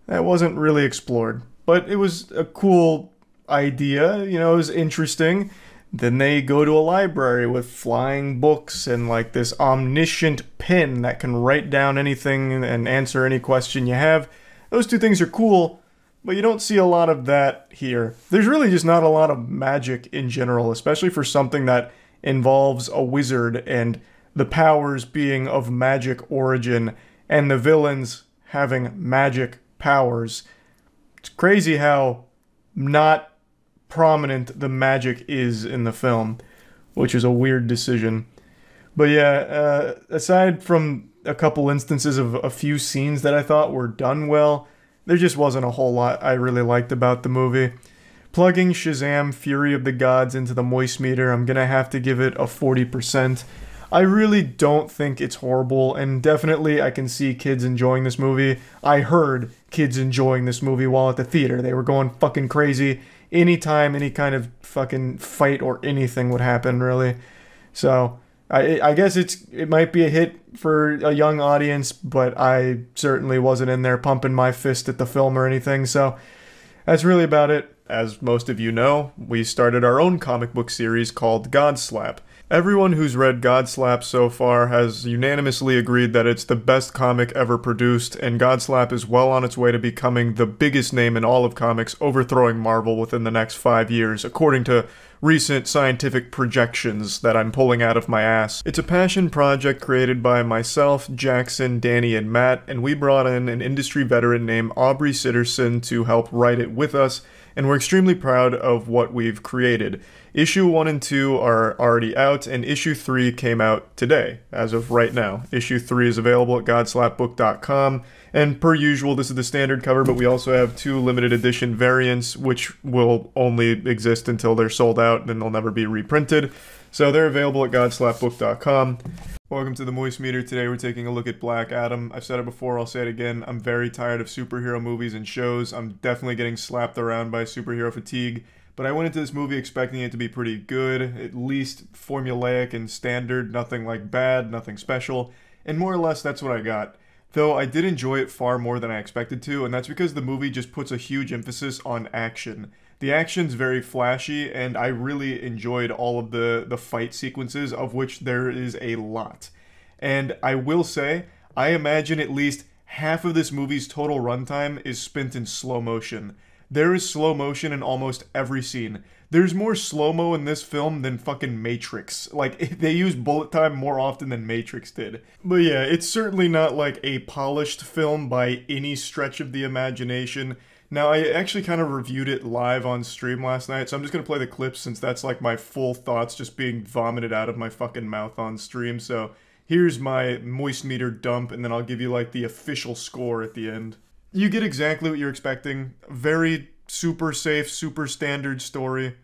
that wasn't really explored. But it was a cool idea, you know, it was interesting. Then they go to a library with flying books and, like, this omniscient pen that can write down anything and answer any question you have. Those 2 things are cool, But you don't see a lot of that here. There's really just not a lot of magic in general, especially for something that involves a wizard and the powers being of magic origin and the villains having magic powers. It's crazy how not prominent the magic is in the film, which is a weird decision. But yeah, aside from a couple instances of a few scenes that I thought were done well, there just wasn't a whole lot I really liked about the movie. Plugging Shazam Fury of the Gods into the moist meter, I'm gonna have to give it a 40%. I really don't think it's horrible, and definitely I can see kids enjoying this movie. I heard kids enjoying this movie while at the theater. They were going fucking crazy anytime any kind of fucking fight or anything would happen, really. So, I guess it might be a hit for a young audience, but I certainly wasn't in there pumping my fist at the film or anything, so that's really about it. As most of you know, we started our own comic book series called Godslap. Everyone who's read Godslap so far has unanimously agreed that it's the best comic ever produced, and Godslap is well on its way to becoming the biggest name in all of comics, overthrowing Marvel within the next 5 years, according to recent scientific projections that I'm pulling out of my ass. It's a passion project created by myself, Jackson, Danny, and Matt, and we brought in an industry veteran named Aubrey Sitterson to help write it with us, and we're extremely proud of what we've created. Issue 1 and 2 are already out, and Issue 3 came out today, as of right now. Issue 3 is available at godslapbook.com, and per usual, this is the standard cover, but we also have 2 limited edition variants, which will only exist until they're sold out, and then they'll never be reprinted. So they're available at godslapbook.com. Welcome to the Moist Meter. Today we're taking a look at Black Adam. I've said it before, I'll say it again. I'm very tired of superhero movies and shows. I'm definitely getting slapped around by superhero fatigue. But I went into this movie expecting it to be pretty good, at least formulaic and standard, nothing like bad, nothing special, and more or less that's what I got. Though I did enjoy it far more than I expected to, and that's because the movie just puts a huge emphasis on action. The action's very flashy, and I really enjoyed all of the fight sequences, of which there is a lot. And I will say, I imagine at least half of this movie's total runtime is spent in slow motion. There is slow motion in almost every scene. There's more slow-mo in this film than fucking Matrix. Like, they use bullet time more often than Matrix did. But yeah, it's certainly not like a polished film by any stretch of the imagination. Now, I actually kind of reviewed it live on stream last night, so I'm just gonna play the clips since that's like my full thoughts just being vomited out of my fucking mouth on stream. So here's my moist meter dump, and then I'll give you like the official score at the end. You get exactly what you're expecting. Very super safe, super standard story.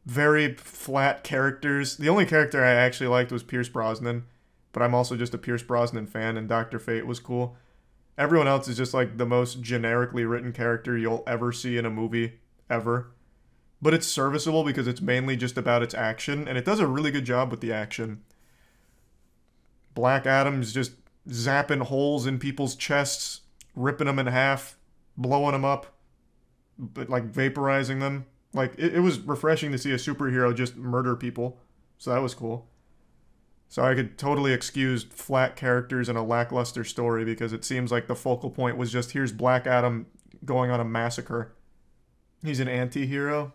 Very flat characters. The only character I actually liked was Pierce Brosnan, but I'm also just a Pierce Brosnan fan, and Dr. Fate was cool. Everyone else is just like the most generically written character you'll ever see in a movie, ever. But it's serviceable because it's mainly just about its action, and it does a really good job with the action. Black Adam's just zapping holes in people's chests, ripping them in half, blowing them up, but like vaporizing them. Like, it was refreshing to see a superhero just murder people, so that was cool. So I could totally excuse flat characters and a lackluster story because it seems like the focal point was just, here's Black Adam going on a massacre. He's an anti-hero?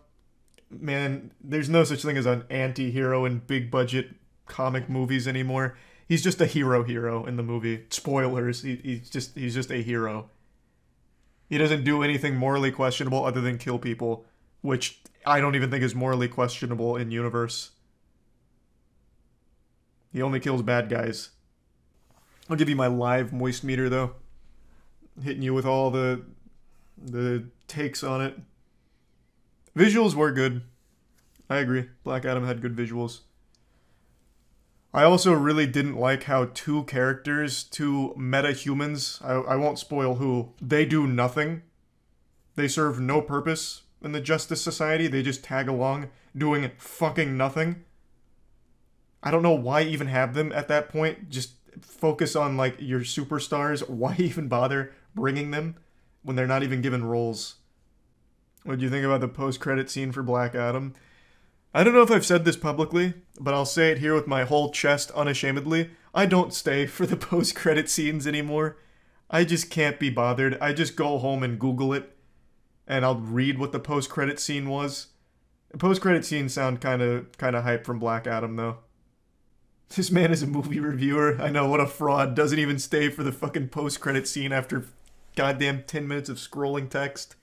Man, there's no such thing as an anti-hero in big-budget comic movies anymore. He's just a hero in the movie. Spoilers, he's just a hero. He doesn't do anything morally questionable other than kill people, which I don't even think is morally questionable in universe. He only kills bad guys. I'll give you my live moist meter though. Hitting you with all the takes on it. Visuals were good. I agree. Black Adam had good visuals. I also really didn't like how 2 characters, 2 meta-humans, I won't spoil who, they do nothing. They serve no purpose in the Justice Society. They just tag along doing fucking nothing. I don't know why even have them at that point. Just focus on like your superstars. Why even bother bringing them when they're not even given roles? What do you think about the post-credit scene for Black Adam? I don't know if I've said this publicly, but I'll say it here with my whole chest unashamedly. I don't stay for the post-credit scenes anymore. I just can't be bothered. I just go home and Google it. and I'll read what the post-credit scene was. The post-credit scenes sound kind of hype from Black Adam, though. This man is a movie reviewer. I know, what a fraud. Doesn't even stay for the fucking post-credit scene after goddamn 10 minutes of scrolling text.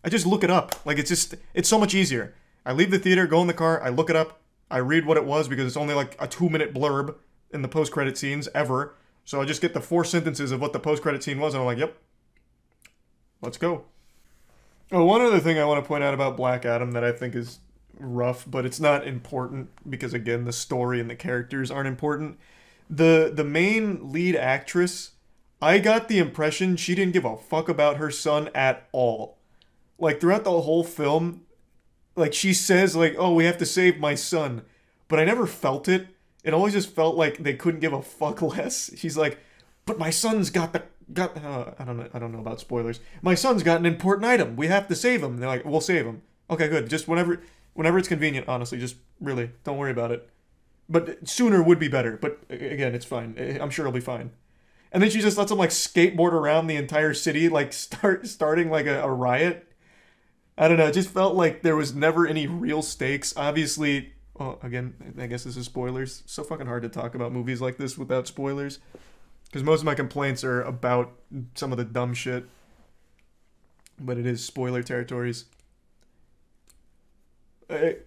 I just look it up. Like, it's so much easier. I leave the theater, go in the car, I look it up, I read what it was because it's only like a 2-minute blurb in the post-credit scenes ever. So I just get the 4 sentences of what the post-credit scene was, and I'm like, yep, let's go. Oh, one other thing I want to point out about Black Adam that I think is rough, but it's not important because, again, the story and the characters aren't important. The main lead actress, I got the impression she didn't give a fuck about her son at all. Like, throughout the whole film, like, she says, like, oh, we have to save my son. But I never felt it. It always just felt like they couldn't give a fuck less. She's like, but my son's got I don't know about spoilers. My son's got an important item. We have to save him. And they're like, we'll save him. Okay, good. Just whenever it's convenient, honestly. Just really, don't worry about it. But sooner would be better. But again, it's fine. I'm sure it'll be fine. And then she just lets him, like, skateboard around the entire city, like, starting, like, a riot. I don't know, it just felt like there was never any real stakes. Obviously, well, again, I guess this is spoilers. It's so fucking hard to talk about movies like this without spoilers. Because most of my complaints are about some of the dumb shit. But it is spoiler territories. It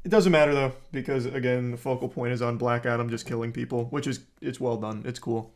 doesn't matter, though, because, again, the focal point is on Black Adam just killing people, which is, it's well done. It's cool.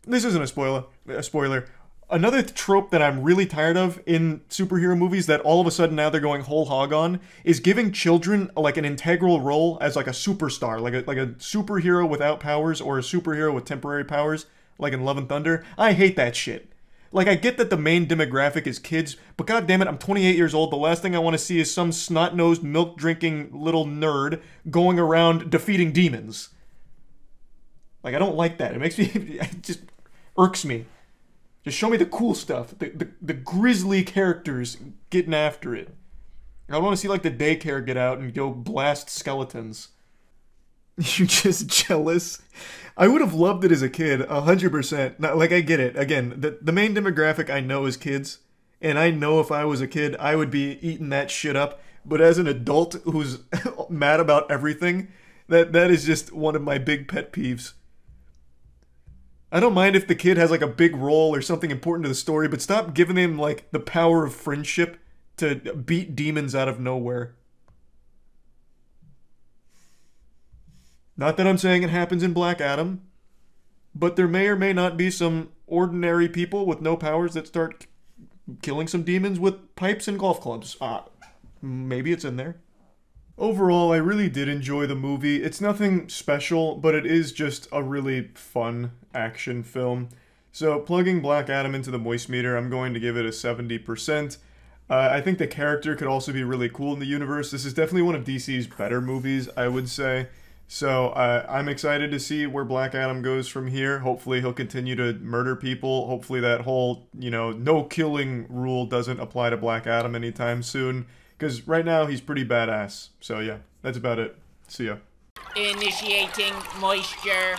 This isn't a spoiler. Another trope that I'm really tired of in superhero movies that all of a sudden now they're going whole hog on is giving children like an integral role as like a superstar, like a superhero without powers or a superhero with temporary powers, like in Love and Thunder. I hate that shit. Like, I get that the main demographic is kids, but goddammit, I'm 28 years old. The last thing I want to see is some snot-nosed, milk-drinking little nerd going around defeating demons. Like, I don't like that. It makes me... it just irks me. Just show me the cool stuff. The grisly characters getting after it. I don't want to see, like, the daycare get out and go blast skeletons. You're just jealous? I would have loved it as a kid, 100%. Not, like, I get it. Again, the main demographic I know is kids. And I know if I was a kid, I would be eating that shit up. But as an adult who's mad about everything, that is just one of my big pet peeves. I don't mind if the kid has, like, a big role or something important to the story, but stop giving him, like, the power of friendship to beat demons out of nowhere. Not that I'm saying it happens in Black Adam, but there may or may not be some ordinary people with no powers that start killing some demons with pipes and golf clubs. Maybe it's in there. Overall, I really did enjoy the movie. It's nothing special, but it is just a really fun action film. So, plugging Black Adam into the moist meter, I'm going to give it a 70%. I think the character could also be really cool in the universe. This is definitely one of DC's better movies, I would say. So, I'm excited to see where Black Adam goes from here. Hopefully, he'll continue to murder people. Hopefully, that whole, no killing rule doesn't apply to Black Adam anytime soon. Because right now, he's pretty badass. So yeah, that's about it. See ya. Initiating moisture.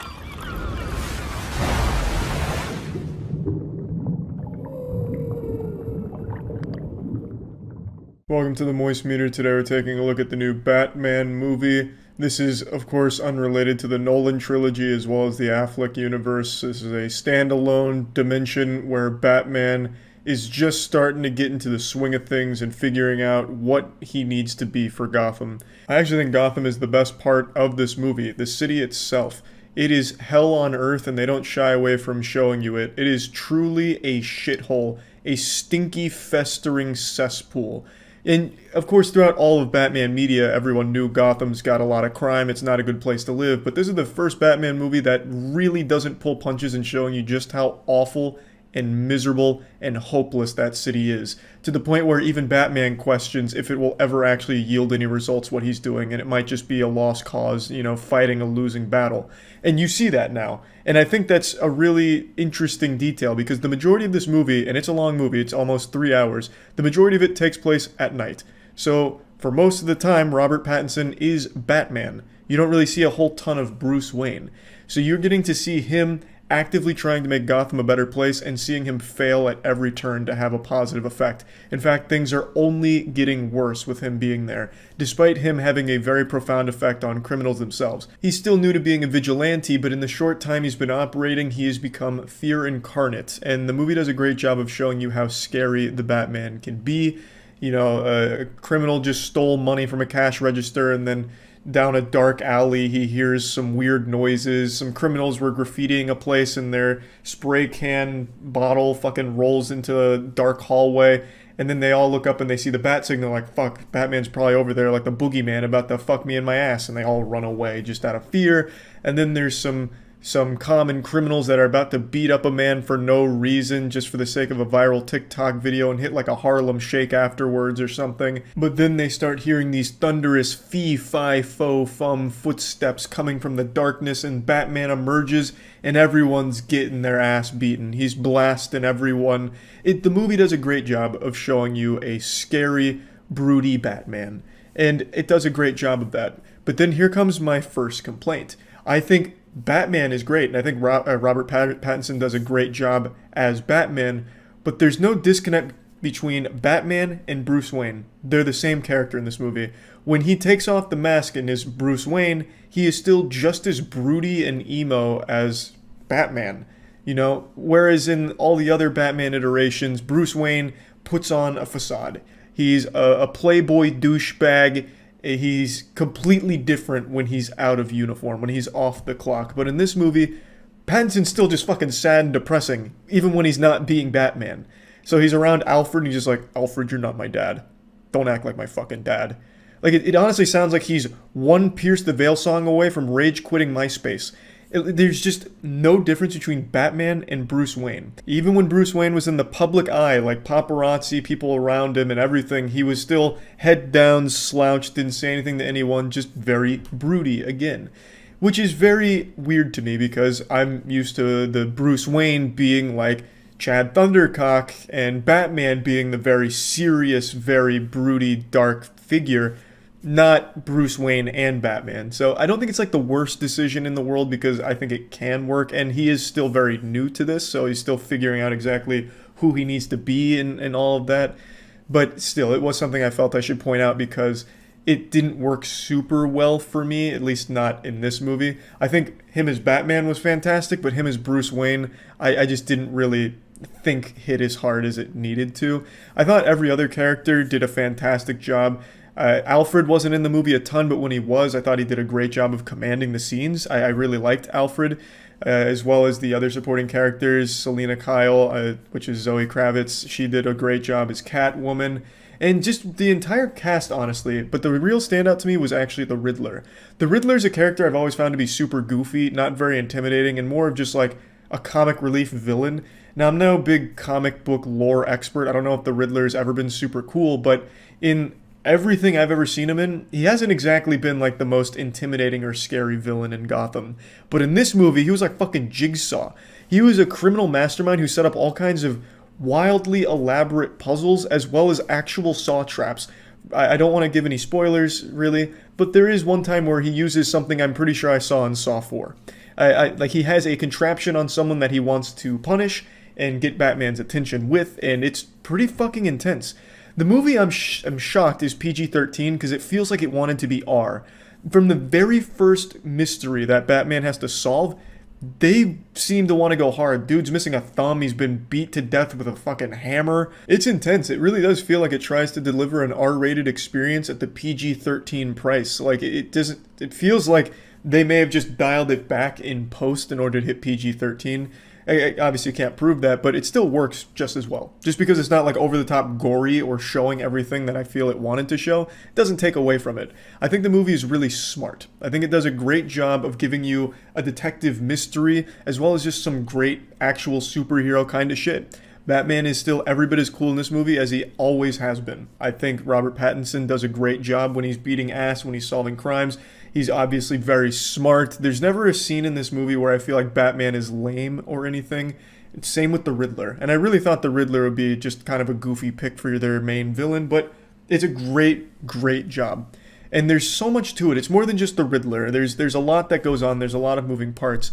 Welcome to the Moist Meter. Today we're taking a look at the new Batman movie. This is, of course, unrelated to the Nolan trilogy as well as the Affleck universe. This is a standalone dimension where Batman is just starting to get into the swing of things and figuring out what he needs to be for Gotham. I actually think Gotham is the best part of this movie, the city itself. It is hell on earth, and they don't shy away from showing you it. It is truly a shithole, a stinky, festering cesspool. And, of course, throughout all of Batman media, everyone knew Gotham's got a lot of crime, it's not a good place to live, but this is the first Batman movie that really doesn't pull punches in showing you just how awful and miserable and hopeless that city is, to the point where even Batman questions if it will ever actually yield any results what he's doing, and it might just be a lost cause, fighting a losing battle. And you see that now. And I think that's a really interesting detail, because the majority of this movie, and it's a long movie, it's almost 3 hours, the majority of it takes place at night. So, for most of the time, Robert Pattinson is Batman. You don't really see a whole ton of Bruce Wayne. So you're getting to see him actively trying to make Gotham a better place and seeing him fail at every turn to have a positive effect. In fact, things are only getting worse with him being there, despite him having a very profound effect on criminals themselves. He's still new to being a vigilante, but in the short time he's been operating, he has become fear incarnate, and the movie does a great job of showing you how scary the Batman can be. You know, a criminal just stole money from a cash register, and then down a dark alley he hears some weird noises. Some criminals were graffitiing a place and their spray can bottle fucking rolls into a dark hallway, and then they all look up and they see the bat signal like, fuck, Batman's probably over there like the boogeyman about to fuck me in my ass, and they all run away just out of fear. And then there's some common criminals that are about to beat up a man for no reason, just for the sake of a viral TikTok video, and hit like a Harlem Shake afterwards or something. But then they start hearing these thunderous fee-fi-fo-fum footsteps coming from the darkness, and Batman emerges, and everyone's getting their ass beaten. He's blasting everyone. The movie does a great job of showing you a scary, broody Batman, and it does a great job of that. But then here comes my first complaint. I think Batman is great, and I think Robert Pattinson does a great job as Batman, but there's no disconnect between Batman and Bruce Wayne. They're the same character in this movie. When he takes off the mask and is Bruce Wayne, he is still just as broody and emo as Batman, you know? Whereas in all the other Batman iterations, Bruce Wayne puts on a facade. He's a playboy douchebag. He's completely different when he's out of uniform, when he's off the clock. But in this movie, Pattinson's still just fucking sad and depressing, even when he's not being Batman. So he's around Alfred, and he's just like, Alfred, you're not my dad. Don't act like my fucking dad. Like, it honestly sounds like he's one Pierce the Veil song away from rage quitting MySpace. There's just no difference between Batman and Bruce Wayne. Even when Bruce Wayne was in the public eye, like paparazzi, people around him and everything, he was still head down, slouched, didn't say anything to anyone, just very broody again. Which is very weird to me because I'm used to the Bruce Wayne being like Chad Thundercock and Batman being the very serious, very broody, dark figure, not Bruce Wayne and Batman. So I don't think it's like the worst decision in the world because I think it can work, and he is still very new to this, so he's still figuring out exactly who he needs to be and all of that. But still, it was something I felt I should point out because it didn't work super well for me, at least not in this movie. I think him as Batman was fantastic, but him as Bruce Wayne, I just didn't really think hit as hard as it needed to. I thought every other character did a fantastic job. Alfred wasn't in the movie a ton, but when he was, I thought he did a great job of commanding the scenes. I really liked Alfred, as well as the other supporting characters. Selena Kyle, which is Zoe Kravitz, she did a great job as Catwoman. And just the entire cast, honestly. But the real standout to me was actually the Riddler. The Riddler is a character I've always found to be super goofy, not very intimidating, and more of just like a comic relief villain. Now, I'm no big comic book lore expert. I don't know if the Riddler's ever been super cool, but in everything I've ever seen him in, he hasn't exactly been like the most intimidating or scary villain in Gotham. But in this movie, he was like fucking Jigsaw. He was a criminal mastermind who set up all kinds of wildly elaborate puzzles as well as actual saw traps. I don't want to give any spoilers, really, but there is one time where he uses something I'm pretty sure I saw in Saw 4. Like, he has a contraption on someone that he wants to punish and get Batman's attention with, and it's pretty fucking intense. The movie, I'm shocked, is PG-13 because it feels like it wanted to be R. From the very first mystery that Batman has to solve, they seem to want to go hard. Dude's missing a thumb, he's been beat to death with a fucking hammer. It's intense. It really does feel like it tries to deliver an R-rated experience at the PG-13 price. Like, it feels like they may have just dialed it back in post in order to hit PG-13. I obviously can't prove that, but it still works just as well. Just because it's not like over-the-top gory or showing everything that I feel it wanted to show, it doesn't take away from it. I think the movie is really smart. I think it does a great job of giving you a detective mystery, as well as just some great actual superhero kind of shit. Batman is still every bit as cool in this movie as he always has been. I think Robert Pattinson does a great job when he's beating ass, when he's solving crimes. He's obviously very smart. There's never a scene in this movie where I feel like Batman is lame or anything. Same with the Riddler. And I really thought the Riddler would be just kind of a goofy pick for their main villain, but it's a great, great job. And there's so much to it. It's more than just the Riddler. There's a lot that goes on. There's a lot of moving parts.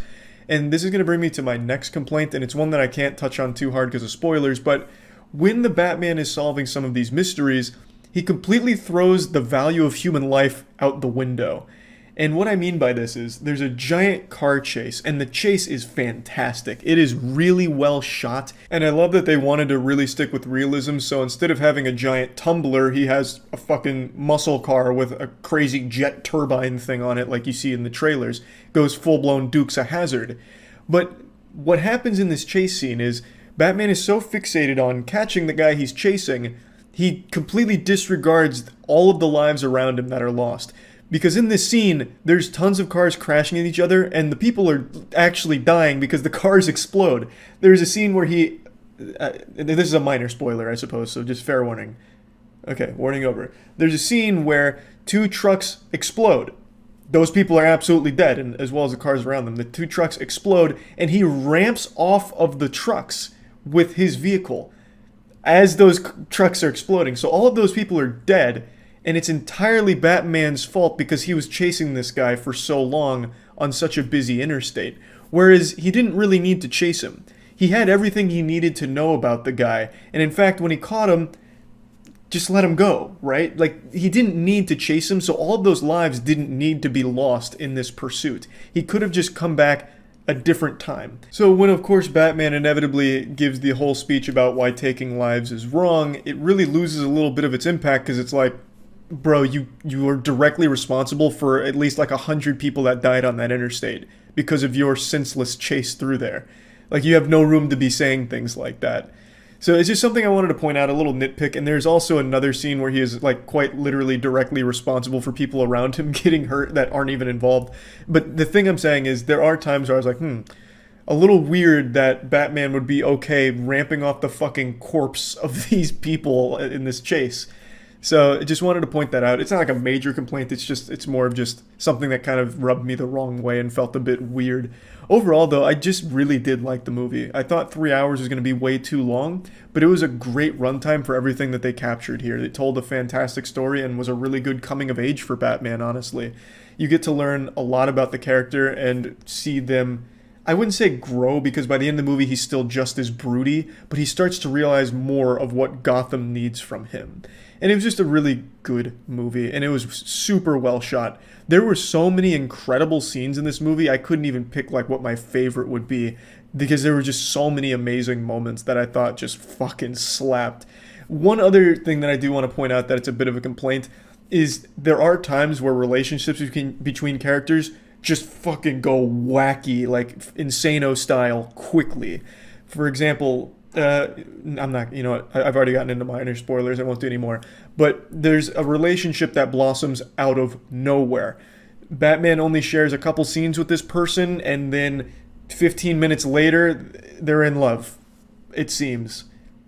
And this is going to bring me to my next complaint, and it's one that I can't touch on too hard because of spoilers, but when the Batman is solving some of these mysteries, he completely throws the value of human life out the window. And what I mean by this is, there's a giant car chase, and the chase is fantastic. It is really well shot, and I love that they wanted to really stick with realism, so instead of having a giant tumbler, he has a fucking muscle car with a crazy jet turbine thing on it like you see in the trailers. Goes full-blown Dukes of Hazzard. But what happens in this chase scene is, Batman is so fixated on catching the guy he's chasing, he completely disregards all of the lives around him that are lost. Because in this scene, there's tons of cars crashing into each other, and the people are actually dying because the cars explode. There's a scene where he... this is a minor spoiler, I suppose, so just fair warning. Okay, warning over. There's a scene where 2 trucks explode. Those people are absolutely dead, and as well as the cars around them. The 2 trucks explode, and he ramps off of the trucks with his vehicle as those trucks are exploding. So all of those people are dead, and it's entirely Batman's fault because he was chasing this guy for so long on such a busy interstate. Whereas he didn't really need to chase him. He had everything he needed to know about the guy, and in fact, when he caught him, just let him go, right? Like, he didn't need to chase him, so all of those lives didn't need to be lost in this pursuit. He could have just come back a different time. So when, of course, Batman inevitably gives the whole speech about why taking lives is wrong, it really loses a little bit of its impact, because it's like, bro, you are directly responsible for at least like 100 people that died on that interstate because of your senseless chase through there. Like, you have no room to be saying things like that. So it's just something I wanted to point out, a little nitpick, and there's also another scene where he is like quite literally directly responsible for people around him getting hurt that aren't even involved. But the thing I'm saying is, there are times where I was like, a little weird that Batman would be okay ramping off the fucking corpse of these people in this chase. So I just wanted to point that out. It's not like a major complaint, it's more of just something that kind of rubbed me the wrong way and felt a bit weird. Overall, though, I just really did like the movie. I thought 3 hours was going to be way too long, but it was a great runtime for everything that they captured here. It told a fantastic story and was a really good coming of age for Batman, honestly. You get to learn a lot about the character and see them, I wouldn't say grow, because by the end of the movie he's still just as broody, but he starts to realize more of what Gotham needs from him. And it was just a really good movie, and it was super well shot. There were so many incredible scenes in this movie, I couldn't even pick like what my favorite would be, because there were just so many amazing moments that I thought just fucking slapped. One other thing that I do want to point out that it's a bit of a complaint is there are times where relationships between characters just fucking go wacky, like Insano style, quickly. For example, I'm not, you know what, I've already gotten into minor spoilers, I won't do any more, but there's a relationship that blossoms out of nowhere. Batman only shares a couple scenes with this person, and then 15 minutes later, they're in love, it seems,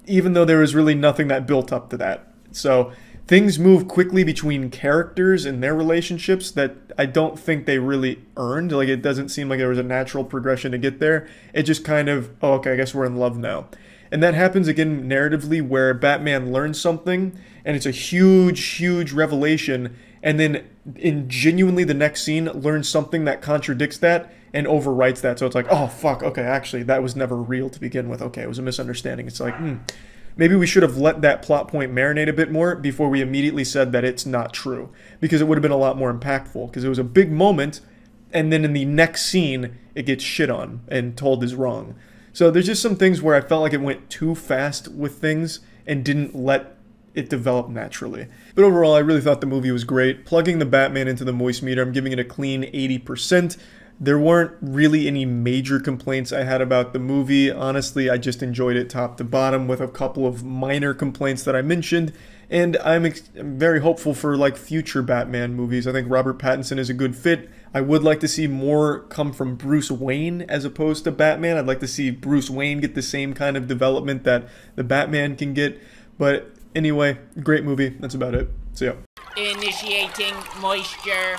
even though there was really nothing that built up to that. So things move quickly between characters and their relationships that I don't think they really earned. Like, it doesn't seem like there was a natural progression to get there. It just kind of, oh, okay, I guess we're in love now. And that happens again narratively, where Batman learns something, and it's a huge, huge revelation, and then in genuinely the next scene learns something that contradicts that and overwrites that. So it's like, oh, fuck, okay, actually, that was never real to begin with. Okay, it was a misunderstanding. It's like, maybe we should have let that plot point marinate a bit more before we immediately said that it's not true, because it would have been a lot more impactful, because it was a big moment, and then in the next scene, it gets shit on and told is wrong. So there's just some things where I felt like it went too fast with things and didn't let it develop naturally. But overall, I really thought the movie was great. Plugging the Batman into the moist meter, I'm giving it a clean 80%. There weren't really any major complaints I had about the movie. Honestly, I just enjoyed it top to bottom, with a couple of minor complaints that I mentioned. And I'm very hopeful for like future Batman movies. I think Robert Pattinson is a good fit. I would like to see more come from Bruce Wayne as opposed to Batman. I'd like to see Bruce Wayne get the same kind of development that the Batman can get. But anyway, great movie. That's about it. See ya. Initiating moisture.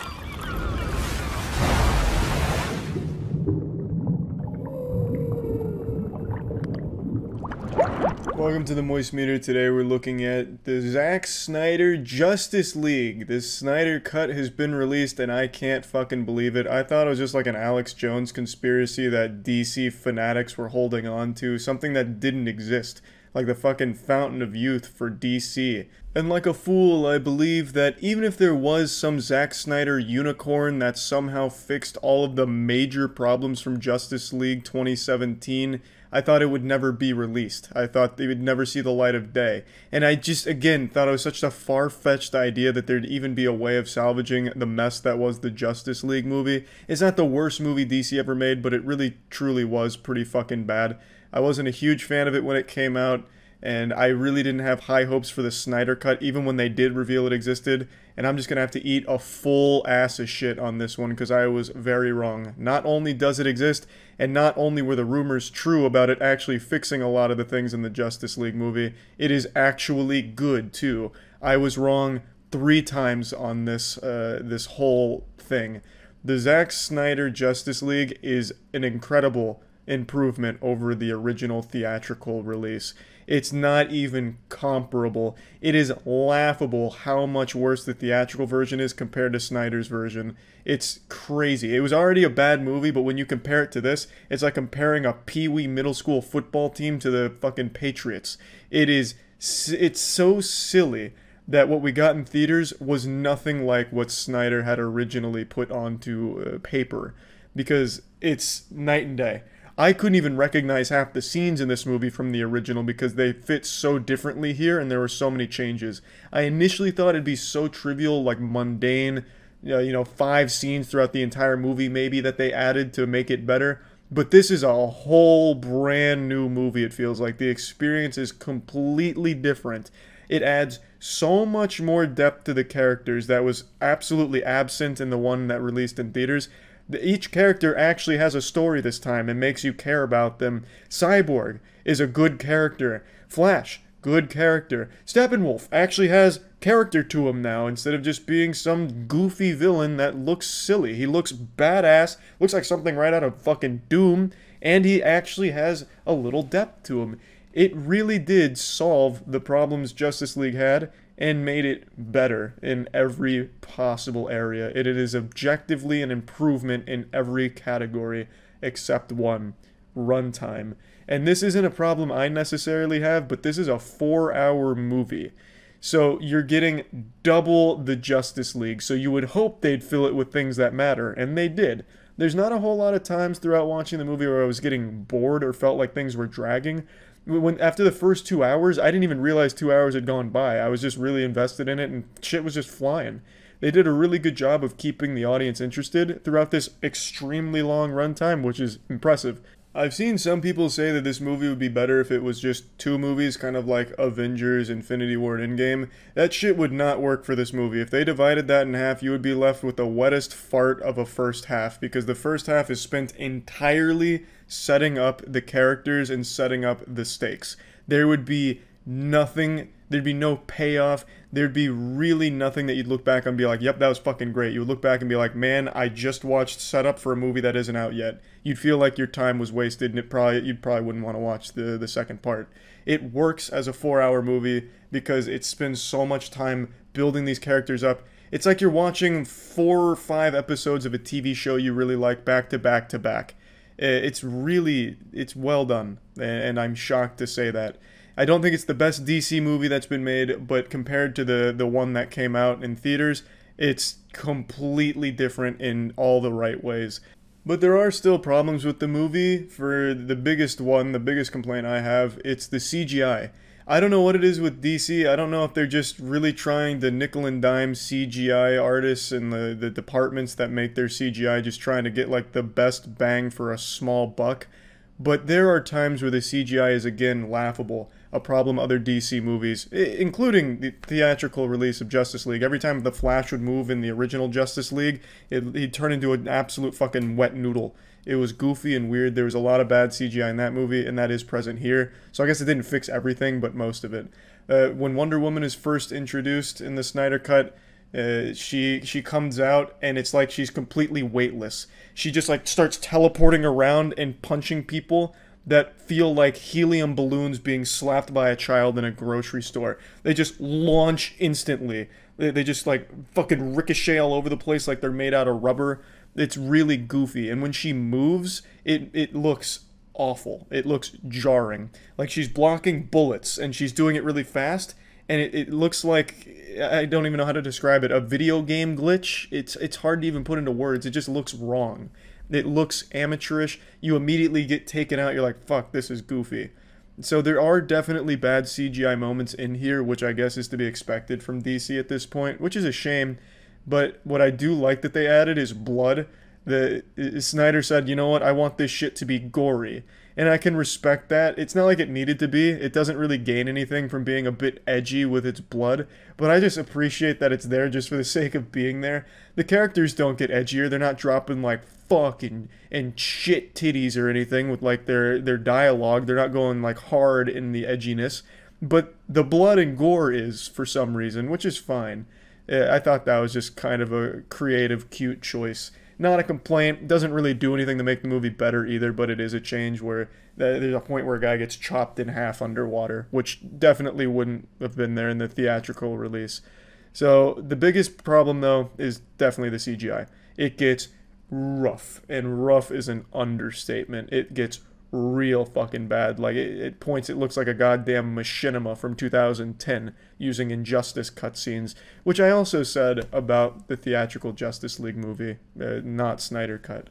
Welcome to the Moist Meter. Today we're looking at the Zack Snyder Justice League. This Snyder cut has been released and I can't fucking believe it. I thought it was just like an Alex Jones conspiracy that DC fanatics were holding on to, something that didn't exist, like the fucking fountain of youth for DC. And like a fool, I believe that even if there was some Zack Snyder unicorn that somehow fixed all of the major problems from Justice League 2017, I thought it would never be released. I thought they would never see the light of day. And I just, again, thought it was such a far-fetched idea that there'd even be a way of salvaging the mess that was the Justice League movie. It's not the worst movie DC ever made, but it really, truly was pretty fucking bad. I wasn't a huge fan of it when it came out, and I really didn't have high hopes for the Snyder cut, even when they did reveal it existed. And I'm just gonna have to eat a full ass of shit on this one, because I was very wrong. Not only does it exist, and not only were the rumors true about it actually fixing a lot of the things in the Justice League movie, it is actually good, too. I was wrong 3 times on this, this whole thing. The Zack Snyder Justice League is an incredible improvement over the original theatrical release. It's not even comparable. It is laughable how much worse the theatrical version is compared to Snyder's version. It's crazy. It was already a bad movie, but when you compare it to this, it's like comparing a Pee-wee middle school football team to the fucking Patriots. It's so silly that what we got in theaters was nothing like what Snyder had originally put onto paper, because it's night and day. I couldn't even recognize half the scenes in this movie from the original because they fit so differently here and there were so many changes. I initially thought it'd be so trivial, like mundane, 5 scenes throughout the entire movie maybe that they added to make it better. But this is a whole brand new movie, it feels like. The experience is completely different. It adds so much more depth to the characters that was absolutely absent in the one that released in theaters. Each character actually has a story this time and makes you care about them. Cyborg is a good character. Flash, good character. Steppenwolf actually has character to him now instead of just being some goofy villain that looks silly. He looks badass, looks like something right out of fucking Doom, and he actually has a little depth to him. It really did solve the problems Justice League had and made it better in every possible area. It is objectively an improvement in every category except one: runtime. And this isn't a problem I necessarily have, but this is a 4-hour movie. So you're getting double the Justice League, so you would hope they'd fill it with things that matter, and they did. There's not a whole lot of times throughout watching the movie where I was getting bored or felt like things were dragging. After the first 2 hours, I didn't even realize 2 hours had gone by. I was just really invested in it, and shit was just flying. They did a really good job of keeping the audience interested throughout this extremely long runtime, which is impressive. I've seen some people say that this movie would be better if it was just 2 movies, kind of like Avengers, Infinity War, and Endgame. That shit would not work for this movie. If they divided that in half, you would be left with the wettest fart of a first half, because the first half is spent entirely setting up the characters and setting up the stakes. There would be nothing, there'd be no payoff, there'd be really nothing that you'd look back and be like, yep, that was fucking great. You would look back and be like, man, I just watched setup for a movie that isn't out yet. You'd feel like your time was wasted, and you'd probably wouldn't want to watch the second part. It works as a 4-hour movie because it spends so much time building these characters up. It's like you're watching 4 or 5 episodes of a TV show you really like back to back to back. It's well done, and I'm shocked to say that. I don't think it's the best DC movie that's been made, but compared to the one that came out in theaters, it's completely different in all the right ways. But there are still problems with the movie. For the biggest complaint I have, it's the CGI. I don't know what it is with DC. I don't know if they're just really trying to nickel and dime CGI artists and the departments that make their CGI, just trying to get like the best bang for a small buck. But there are times where the CGI is again laughable, a problem other DC movies, including the theatrical release of Justice League. Every time the Flash would move in the original Justice League, he'd turn into an absolute fucking wet noodle. It was goofy and weird. There was a lot of bad CGI in that movie, and that is present here. So I guess it didn't fix everything, but most of it. When Wonder Woman is first introduced in the Snyder Cut, she comes out, and it's like she's completely weightless. She just like starts teleporting around and punching people. that feel like helium balloons being slapped by a child in a grocery store. They just launch instantly. They just like fucking ricochet all over the place like they're made out of rubber. It's really goofy. And when she moves, it looks awful. It looks jarring. Like she's blocking bullets and she's doing it really fast. And it looks like, I don't even know how to describe it, a video game glitch. It's hard to even put into words. It just looks wrong. It looks amateurish. You immediately get taken out. You're like, fuck, this is goofy. So there are definitely bad CGI moments in here, which I guess is to be expected from DC at this point, which is a shame. But what I do like that they added is blood. Snyder said, you know what, I want this shit to be gory. And I can respect that. It's not like it needed to be. It doesn't really gain anything from being a bit edgy with its blood. But I just appreciate that it's there just for the sake of being there. The characters don't get edgier. They're not dropping like fuck and shit titties or anything with like their dialogue. They're not going like hard in the edginess. But the blood and gore is for some reason, which is fine. I thought that was just kind of a creative, cute choice. Not a complaint. Doesn't really do anything to make the movie better either, but it is a change where there's a point where a guy gets chopped in half underwater, which definitely wouldn't have been there in the theatrical release. So the biggest problem, though, is definitely the CGI. It gets rough, and rough is an understatement. It gets real fucking bad. Like, it looks like a goddamn machinima from 2010 using Injustice cutscenes, which I also said about the theatrical Justice League movie, not Snyder Cut.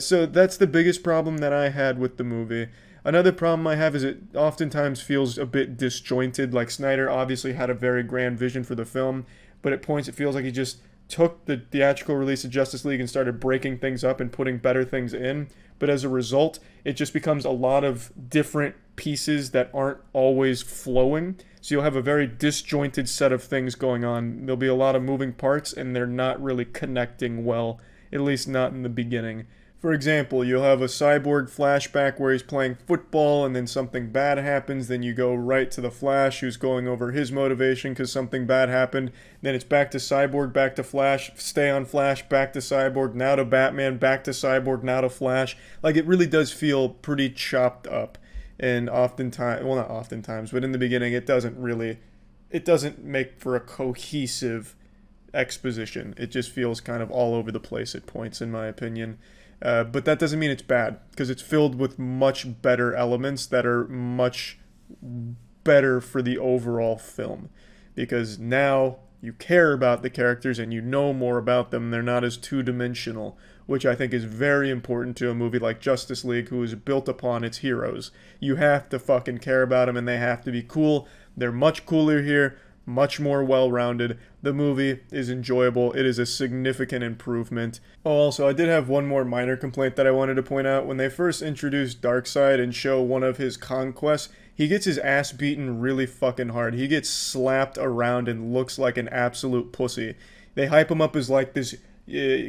So that's the biggest problem that I had with the movie. Another problem I have is it oftentimes feels a bit disjointed. Like, Snyder obviously had a very grand vision for the film, but at points it feels like he just took the theatrical release of Justice League and started breaking things up and putting better things in. But as a result, it just becomes a lot of different pieces that aren't always flowing. So you'll have a very disjointed set of things going on. There'll be a lot of moving parts, and they're not really connecting well, at least not in the beginning. For example, you'll have a Cyborg flashback where he's playing football and then something bad happens. Then you go right to the Flash who's going over his motivation because something bad happened. Then it's back to Cyborg, back to Flash, stay on Flash, back to Cyborg, now to Batman, back to Cyborg, now to Flash. Like, it really does feel pretty chopped up. And oftentimes, well, not oftentimes, but in the beginning it doesn't make for a cohesive exposition. It just feels kind of all over the place at points, in my opinion. But that doesn't mean it's bad, because it's filled with much better elements that are much better for the overall film. Because now you care about the characters and you know more about them. They're not as two-dimensional, which I think is very important to a movie like Justice League, who is built upon its heroes. You have to fucking care about them, and they have to be cool. They're much cooler here, much more well-rounded. The movie is enjoyable. It is a significant improvement. Oh, also, I did have one more minor complaint that I wanted to point out. When they first introduced Darkseid and show one of his conquests, he gets his ass beaten really fucking hard. He gets slapped around and looks like an absolute pussy. They hype him up as like this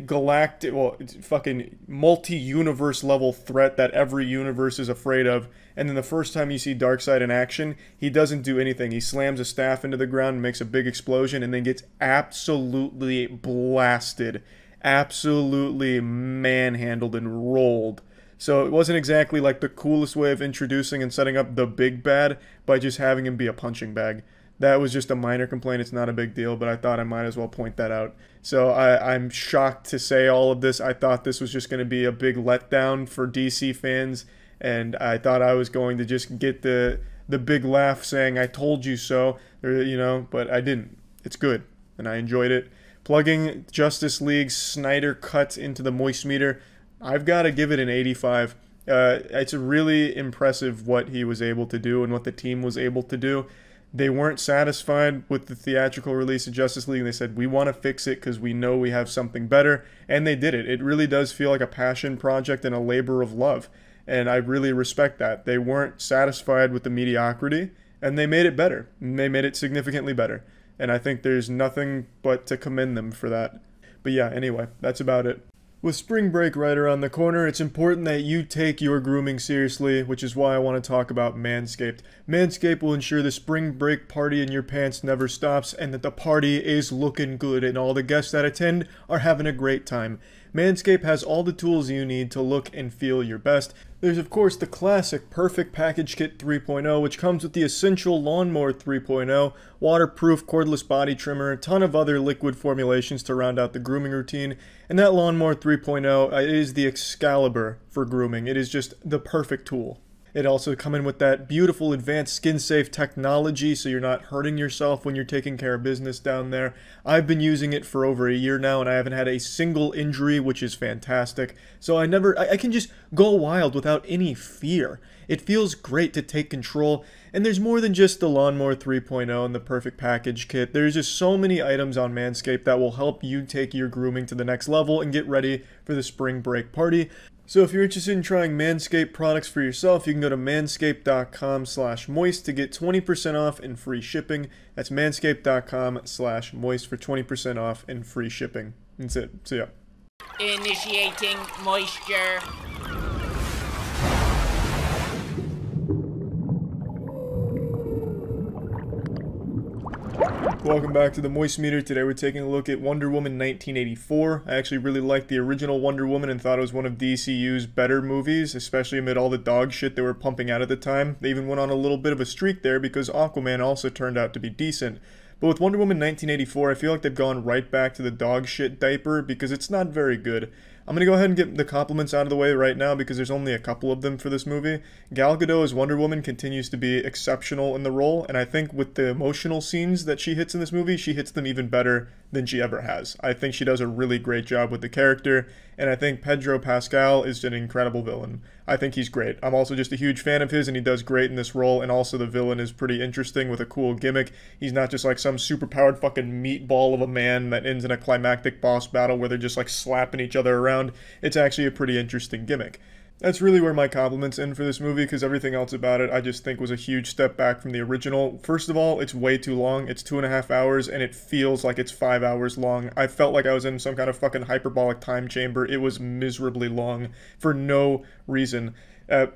galactic, well, fucking multi-universe level threat that every universe is afraid of. And then the first time you see Darkseid in action, he doesn't do anything. He slams a staff into the ground, makes a big explosion, and then gets absolutely blasted. Absolutely manhandled and rolled. So it wasn't exactly like the coolest way of introducing and setting up the big bad by just having him be a punching bag. That was just a minor complaint. It's not a big deal, but I thought I might as well point that out. So I'm shocked to say all of this. I thought this was just going to be a big letdown for DC fans, and I thought I was going to just get the big laugh saying, I told you so, or, you know, but I didn't. It's good, and I enjoyed it. Plugging Justice League's Snyder Cut into the Moist Meter, I've got to give it an 85. It's really impressive what he was able to do and what the team was able to do. They weren't satisfied with the theatrical release of Justice League, and they said, we want to fix it because we know we have something better, and they did it. It really does feel like a passion project and a labor of love, and I really respect that. They weren't satisfied with the mediocrity, and they made it better. And they made it significantly better, and I think there's nothing but to commend them for that. But yeah, anyway, that's about it. With spring break right around the corner, it's important that you take your grooming seriously, which is why I want to talk about Manscaped. Manscaped will ensure the spring break party in your pants never stops, and that the party is looking good and all the guests that attend are having a great time. Manscaped has all the tools you need to look and feel your best. There's of course the classic Perfect Package Kit 3.0, which comes with the essential Lawnmower 3.0, waterproof cordless body trimmer, a ton of other liquid formulations to round out the grooming routine, and that Lawnmower 3.0 is the Excalibur for grooming. It is just the perfect tool. It also comes in with that beautiful advanced skin-safe technology, so you're not hurting yourself when you're taking care of business down there. I've been using it for over a year now, and I haven't had a single injury, which is fantastic. So I can just go wild without any fear. It feels great to take control, and there's more than just the Lawnmower 3.0 and the Perfect Package Kit. There's just so many items on Manscaped that will help you take your grooming to the next level and get ready for the spring break party. So if you're interested in trying Manscaped products for yourself, you can go to manscaped.com/moist to get 20% off and free shipping. That's manscaped.com/moist for 20% off and free shipping. That's it. So yeah. Initiating moisture. Welcome back to the Moist Meter. Today we're taking a look at Wonder Woman 1984. I actually really liked the original Wonder Woman and thought it was one of DCU's better movies, especially amid all the dog shit they were pumping out at the time. They even went on a little bit of a streak there because Aquaman also turned out to be decent. But with Wonder Woman 1984, I feel like they've gone right back to the dog shit diaper because it's not very good. I'm going to go ahead and get the compliments out of the way right now because there's only a couple of them for this movie. Gal Gadot as Wonder Woman continues to be exceptional in the role, and I think with the emotional scenes that she hits in this movie, she hits them even better than she ever has. I think she does a really great job with the character, and I think Pedro Pascal is an incredible villain. I think he's great. I'm also just a huge fan of his, and he does great in this role, and also the villain is pretty interesting with a cool gimmick. He's not just like some superpowered fucking meatball of a man that ends in a climactic boss battle where they're just like slapping each other around. It's actually a pretty interesting gimmick. That's really where my compliments end for this movie, because everything else about it I just think was a huge step back from the original. First of all, it's way too long. It's 2.5 hours, and it feels like it's 5 hours long. I felt like I was in some kind of fucking hyperbolic time chamber. It was miserably long for no reason.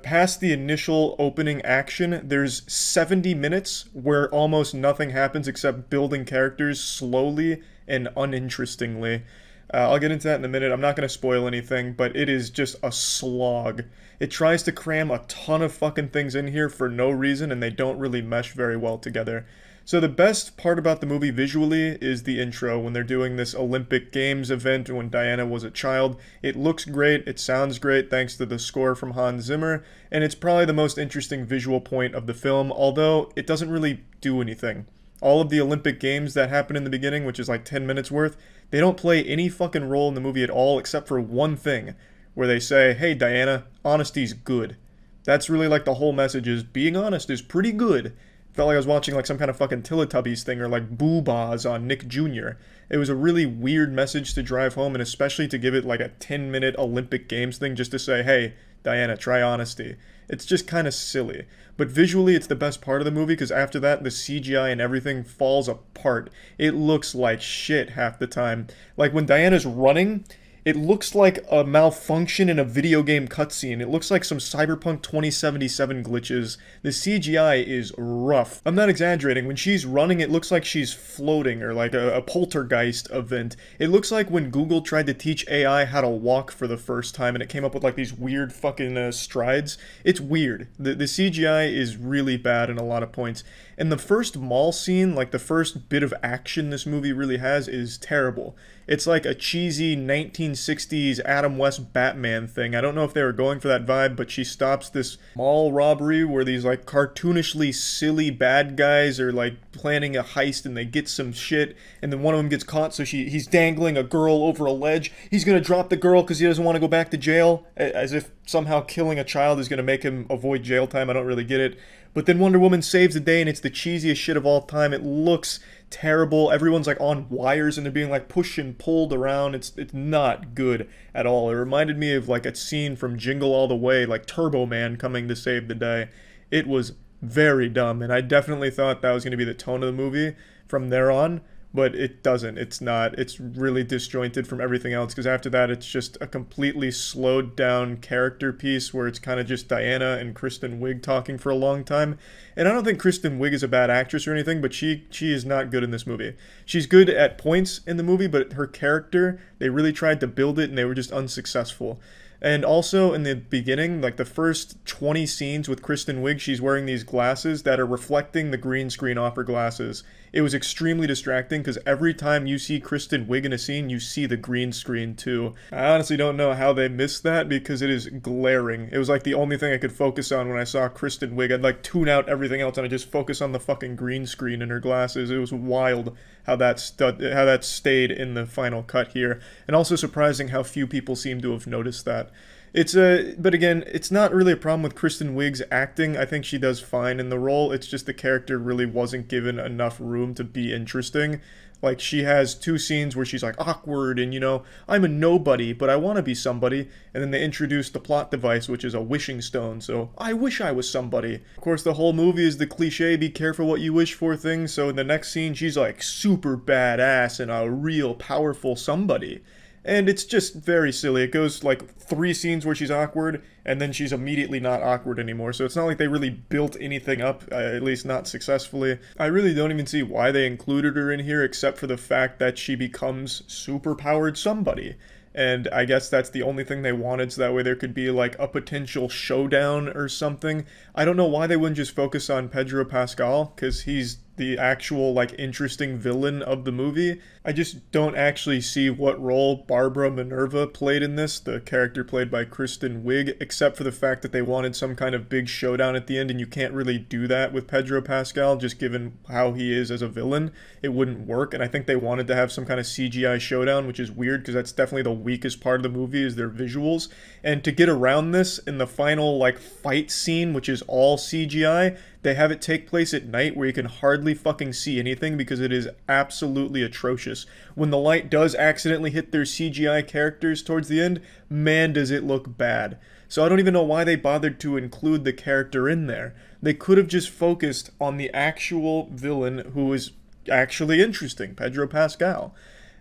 Past the initial opening action, there's 70 minutes where almost nothing happens except building characters slowly and uninterestingly. I'll get into that in a minute. I'm not going to spoil anything, but it is just a slog. It tries to cram a ton of fucking things in here for no reason, and they don't really mesh very well together. So the best part about the movie visually is the intro, when they're doing this Olympic Games event when Diana was a child. It looks great, it sounds great thanks to the score from Hans Zimmer, and it's probably the most interesting visual point of the film, although it doesn't really do anything. All of the Olympic Games that happen in the beginning, which is like 10 minutes worth, they don't play any fucking role in the movie at all except for one thing, where they say, hey Diana, honesty's good. That's really like the whole message is, being honest is pretty good. Felt like I was watching like some kind of fucking Teletubbies thing or like Boo-Bahs on Nick Jr. It was a really weird message to drive home, and especially to give it like a 10-minute Olympic Games thing just to say, hey, Diana, try honesty. It's just kind of silly. But visually, it's the best part of the movie, because after that, the CGI and everything falls apart. It looks like shit half the time. Like, when Diana's running, it looks like a malfunction in a video game cutscene. It looks like some Cyberpunk 2077 glitches. The CGI is rough. I'm not exaggerating. When she's running, it looks like she's floating, or like a poltergeist event. It looks like when Google tried to teach AI how to walk for the first time, and it came up with like these weird fucking strides. It's weird. The CGI is really bad in a lot of points. And the first mall scene, like the first bit of action this movie really has, is terrible. It's like a cheesy 1960s Adam West Batman thing. I don't know if they were going for that vibe, but she stops this mall robbery where these like cartoonishly silly bad guys are like planning a heist, and they get some shit, and then one of them gets caught, so he's dangling a girl over a ledge. He's gonna drop the girl because he doesn't want to go back to jail, as if somehow killing a child is gonna make him avoid jail time. I don't really get it. But then Wonder Woman saves the day, and it's the cheesiest shit of all time. It looks terrible. Everyone's like on wires, and they're being like pushed and pulled around. It's not good at all. It reminded me of like a scene from Jingle All the Way, like Turbo Man coming to save the day. It was very dumb, and I definitely thought that was going to be the tone of the movie from there on. But it doesn't. It's not. It's really disjointed from everything else, because after that it's just a completely slowed down character piece where it's kind of just Diana and Kristen Wiig talking for a long time. And I don't think Kristen Wiig is a bad actress or anything, but she is not good in this movie. She's good at points in the movie, but her character, they really tried to build it and they were just unsuccessful. And also in the beginning, like the first 20 scenes with Kristen Wiig, she's wearing these glasses that are reflecting the green screen off her glasses. It was extremely distracting because every time you see Kristen Wiig in a scene, you see the green screen too. I honestly don't know how they missed that because it is glaring. It was like the only thing I could focus on when I saw Kristen Wiig. I'd like tune out everything else and I just focus on the fucking green screen in her glasses. It was wild how that stayed in the final cut here, and also surprising how few people seem to have noticed that. But again, it's not really a problem with Kristen Wiig's acting. I think she does fine in the role. It's just the character really wasn't given enough room to be interesting. Like, she has 2 scenes where she's like awkward and, you know, I'm a nobody, but I want to be somebody. And then they introduce the plot device, which is a wishing stone. So, I wish I was somebody. Of course, the whole movie is the cliche, be careful what you wish for thing. So in the next scene, she's like super badass and a real powerful somebody. And it's just very silly. It goes like 3 scenes where she's awkward, and then she's immediately not awkward anymore. So it's not like they really built anything up, at least not successfully. I really don't even see why they included her in here, except for the fact that she becomes superpowered somebody. And I guess that's the only thing they wanted, so that way there could be like a potential showdown or something. I don't know why they wouldn't just focus on Pedro Pascal, because he's the actual, like, interesting villain of the movie. I just don't actually see what role Barbara Minerva played in this, the character played by Kristen Wiig, except for the fact that they wanted some kind of big showdown at the end, and you can't really do that with Pedro Pascal, just given how he is as a villain. It wouldn't work, and I think they wanted to have some kind of CGI showdown, which is weird, because that's definitely the weakest part of the movie, is their visuals. And to get around this, in the final, like, fight scene, which is all CGI, they have it take place at night where you can hardly fucking see anything because it is absolutely atrocious. When the light does accidentally hit their CGI characters towards the end, man does it look bad. So I don't even know why they bothered to include the character in there. They could have just focused on the actual villain who is actually interesting, Pedro Pascal.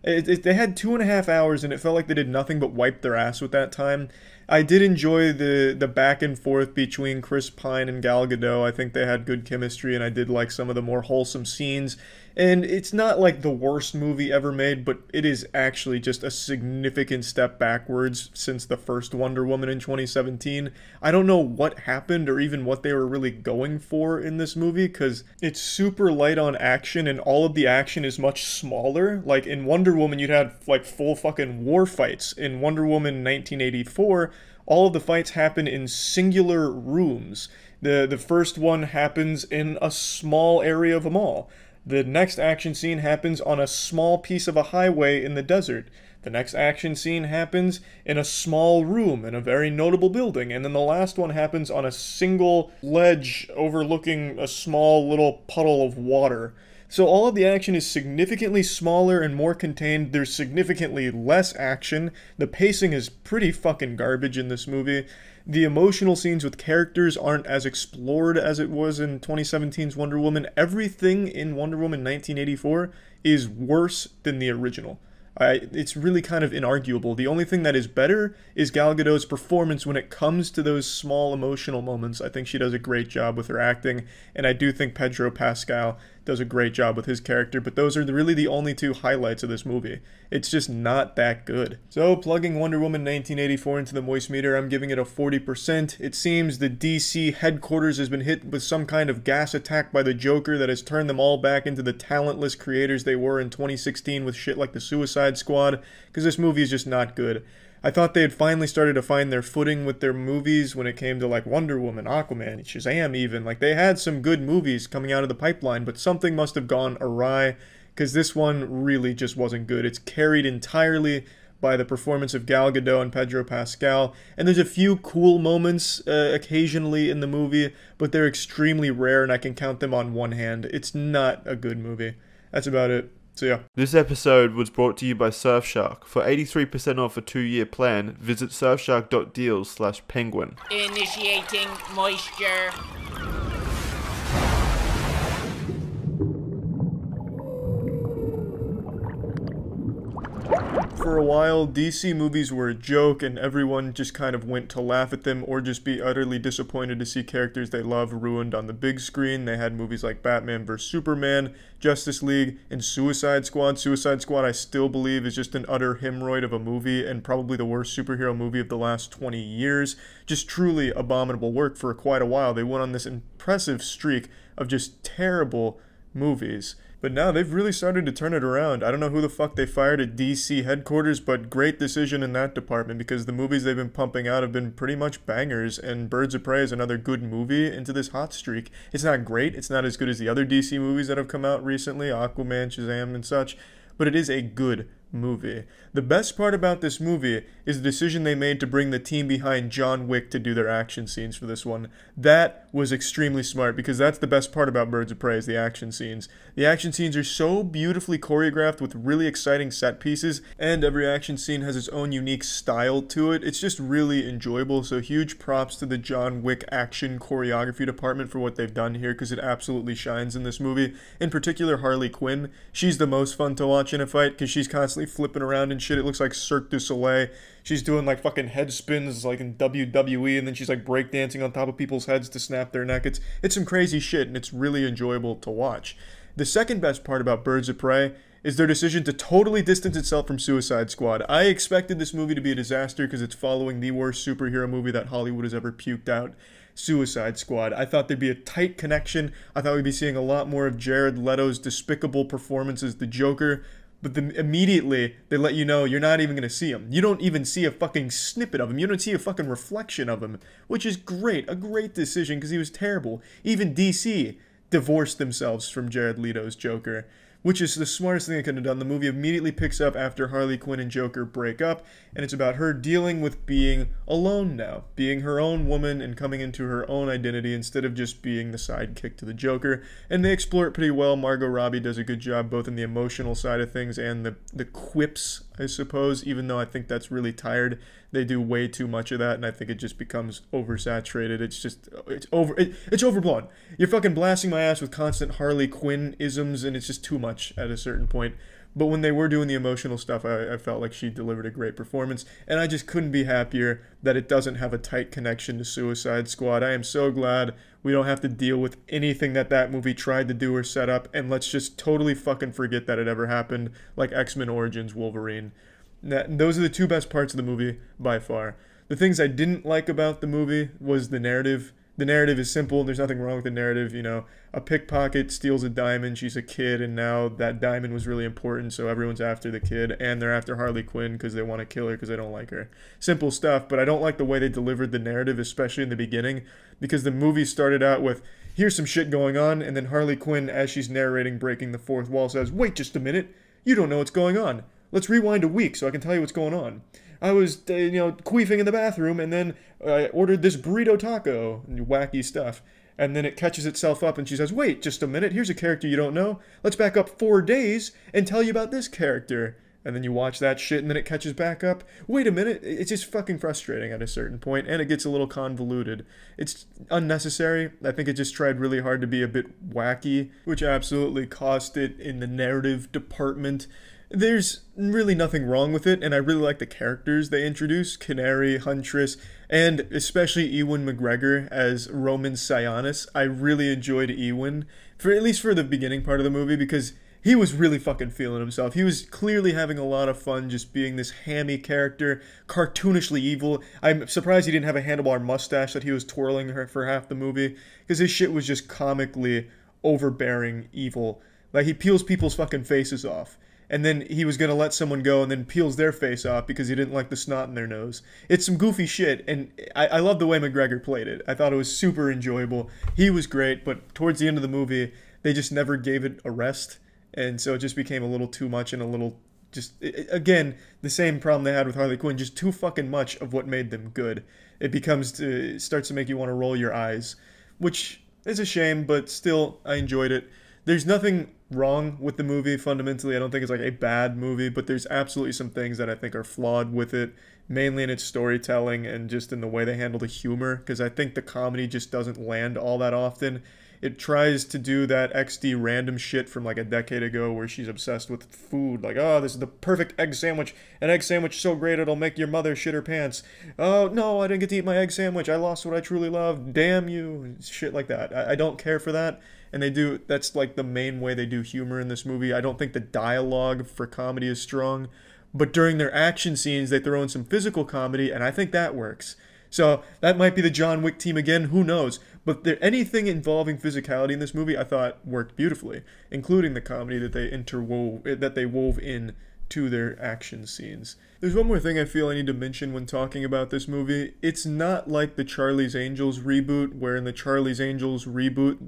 They had 2.5 hours and it felt like they did nothing but wipe their ass with that time. I did enjoy the back and forth between Chris Pine and Gal Gadot. I think they had good chemistry and I did like some of the more wholesome scenes. And it's not like the worst movie ever made, but it is actually just a significant step backwards since the first Wonder Woman in 2017. I don't know what happened or even what they were really going for in this movie, because it's super light on action and all of the action is much smaller. Like in Wonder Woman, you'd have like full fucking war fights. In Wonder Woman 1984, all of the fights happen in singular rooms. The first one happens in a small area of a mall. The next action scene happens on a small piece of a highway in the desert. The next action scene happens in a small room in a very notable building. And then the last one happens on a single ledge overlooking a small little puddle of water. So all of the action is significantly smaller and more contained. There's significantly less action. The pacing is pretty fucking garbage in this movie. The emotional scenes with characters aren't as explored as it was in 2017's Wonder Woman. Everything in Wonder Woman 1984 is worse than the original. It's really kind of inarguable. The only thing that is better is Gal Gadot's performance when it comes to those small emotional moments. I think she does a great job with her acting, and I do think Pedro Pascal does a great job with his character, but those are really the only 2 highlights of this movie. It's just not that good. So, plugging Wonder Woman 1984 into the moist meter, I'm giving it a 40%. It seems the DC headquarters has been hit with some kind of gas attack by the Joker that has turned them all back into the talentless creators they were in 2016 with shit like the Suicide Squad, because this movie is just not good. I thought they had finally started to find their footing with their movies when it came to like Wonder Woman, Aquaman, Shazam even. Like they had some good movies coming out of the pipeline, but something must have gone awry, because this one really just wasn't good. It's carried entirely by the performance of Gal Gadot and Pedro Pascal, and there's a few cool moments occasionally in the movie, but they're extremely rare and I can count them on one hand. It's not a good movie. That's about it. So yeah. This episode was brought to you by Surfshark. For 83% off a 2-year plan, visit surfshark.deals/penguin. Initiating moisture. For a while, DC movies were a joke, and everyone just kind of went to laugh at them or just be utterly disappointed to see characters they love ruined on the big screen. They had movies like Batman vs. Superman, Justice League, and Suicide Squad. Suicide Squad, I still believe, is just an utter hemorrhoid of a movie and probably the worst superhero movie of the last 20 years. Just truly abominable work for quite a while. They went on this impressive streak of just terrible movies. But now they've really started to turn it around. I don't know who the fuck they fired at DC headquarters, but great decision in that department because the movies they've been pumping out have been pretty much bangers, and Birds of Prey is another good movie into this hot streak. It's not great, it's not as good as the other DC movies that have come out recently, Aquaman, Shazam, and such, but it is a good movie. The best part about this movie is the decision they made to bring the team behind John Wick to do their action scenes for this one. That was extremely smart because that's the best part about Birds of Prey is the action scenes. The action scenes are so beautifully choreographed with really exciting set pieces, and every action scene has its own unique style to it. It's just really enjoyable, so huge props to the John Wick action choreography department for what they've done here because it absolutely shines in this movie. In particular, Harley Quinn. She's the most fun to watch in a fight because she's constantly flipping around and shit. It looks like Cirque du Soleil. She's doing like fucking head spins like in WWE, and then she's like breakdancing on top of people's heads to snap their neck. It's some crazy shit, and it's really enjoyable to watch. The second best part about Birds of Prey is their decision to totally distance itself from Suicide Squad. I expected this movie to be a disaster because it's following the worst superhero movie that Hollywood has ever puked out, Suicide Squad. I thought there'd be a tight connection. I thought we'd be seeing a lot more of Jared Leto's despicable performance as the Joker, but then immediately they let you know you're not even going to see him. You don't even see a fucking snippet of him. You don't see a fucking reflection of him, which is great. A great decision because he was terrible. Even DC divorced themselves from Jared Leto's Joker, which is the smartest thing they could have done. The movie immediately picks up after Harley Quinn and Joker break up, and it's about her dealing with being alone now, being her own woman and coming into her own identity instead of just being the sidekick to the Joker. And they explore it pretty well. Margot Robbie does a good job both in the emotional side of things and the quips, I suppose, even though I think that's really tired. They do way too much of that, and I think it just becomes oversaturated. It's overblown. You're fucking blasting my ass with constant Harley Quinn-isms, and it's just too much at a certain point. But when they were doing the emotional stuff, I felt like she delivered a great performance, and I just couldn't be happier that it doesn't have a tight connection to Suicide Squad. I am so glad we don't have to deal with anything that movie tried to do or set up, and let's just totally fucking forget that it ever happened, like X-Men Origins Wolverine. Those are the two best parts of the movie by far. The things I didn't like about the movie was the narrative. The narrative is simple. There's nothing wrong with the narrative. You know, a pickpocket steals a diamond. She's a kid, and now that diamond was really important, so everyone's after the kid, and they're after Harley Quinn because they want to kill her because they don't like her. Simple stuff, but I don't like the way they delivered the narrative, especially in the beginning, because the movie started out with, here's some shit going on, and then Harley Quinn, as she's narrating, breaking the fourth wall, says, wait just a minute. You don't know what's going on. Let's rewind a week so I can tell you what's going on. I was, queefing in the bathroom, and then I ordered this burrito taco, and wacky stuff. And then it catches itself up, and she says, wait, just a minute, here's a character you don't know. Let's back up 4 days and tell you about this character. And then you watch that shit, and then it catches back up. Wait a minute, it's just fucking frustrating at a certain point, and it gets a little convoluted. It's unnecessary. I think it just tried really hard to be a bit wacky, which absolutely cost it in the narrative department. There's really nothing wrong with it, and I really like the characters they introduce, Canary, Huntress, and especially Ewan McGregor as Roman Sionis. I really enjoyed Ewan, at least for the beginning part of the movie, because he was really fucking feeling himself. He was clearly having a lot of fun just being this hammy character, cartoonishly evil. I'm surprised he didn't have a handlebar mustache that he was twirling for half the movie, because his shit was just comically overbearing evil. Like, he peels people's fucking faces off. And then he was going to let someone go and then peels their face off because he didn't like the snot in their nose. It's some goofy shit, and I love the way McGregor played it. I thought it was super enjoyable. He was great, but towards the end of the movie, they just never gave it a rest, and so it just became a little too much and a little again, the same problem they had with Harley Quinn, just too fucking much of what made them good. It starts to make you want to roll your eyes, which is a shame, but still, I enjoyed it. There's nothing wrong with the movie fundamentally. I don't think it's like a bad movie, but there's absolutely some things that I think are flawed with it, mainly in its storytelling and just in the way they handle the humor, because I think the comedy just doesn't land all that often. It tries to do that XD random shit from like a decade ago where she's obsessed with food. Like, oh, this is the perfect egg sandwich. An egg sandwich so great it'll make your mother shit her pants. Oh, no, I didn't get to eat my egg sandwich. I lost what I truly love. Damn you. Shit like that. I don't care for that. And that's like the main way they do humor in this movie. I don't think the dialogue for comedy is strong. But during their action scenes, they throw in some physical comedy, and I think that works. So that might be the John Wick team again, who knows? But anything involving physicality in this movie I thought worked beautifully, including the comedy that they wove in to their action scenes. There's one more thing I feel I need to mention when talking about this movie. It's not like the Charlie's Angels reboot, where in the Charlie's Angels reboot,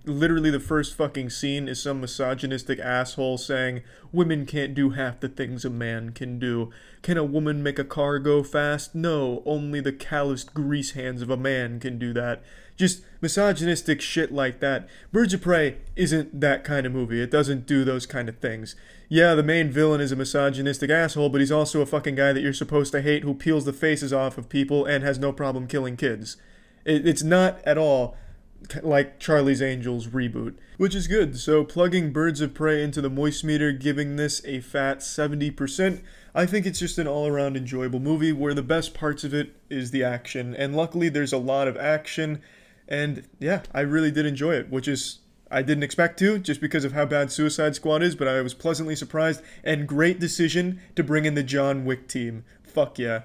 literally the first fucking scene is some misogynistic asshole saying, women can't do half the things a man can do. Can a woman make a car go fast? No, only the calloused grease hands of a man can do that. Just misogynistic shit like that. Birds of Prey isn't that kind of movie. It doesn't do those kind of things. Yeah, the main villain is a misogynistic asshole, but he's also a fucking guy that you're supposed to hate who peels the faces off of people and has no problem killing kids. It's not at all like Charlie's Angels reboot, which is good. So plugging Birds of Prey into the moist meter, giving this a fat 70%, I think it's just an all-around enjoyable movie where the best parts of it is the action, and luckily there's a lot of action. And yeah, I really did enjoy it, which is, I didn't expect to, just because of how bad Suicide Squad is, but I was pleasantly surprised, and great decision to bring in the John Wick team. Fuck yeah.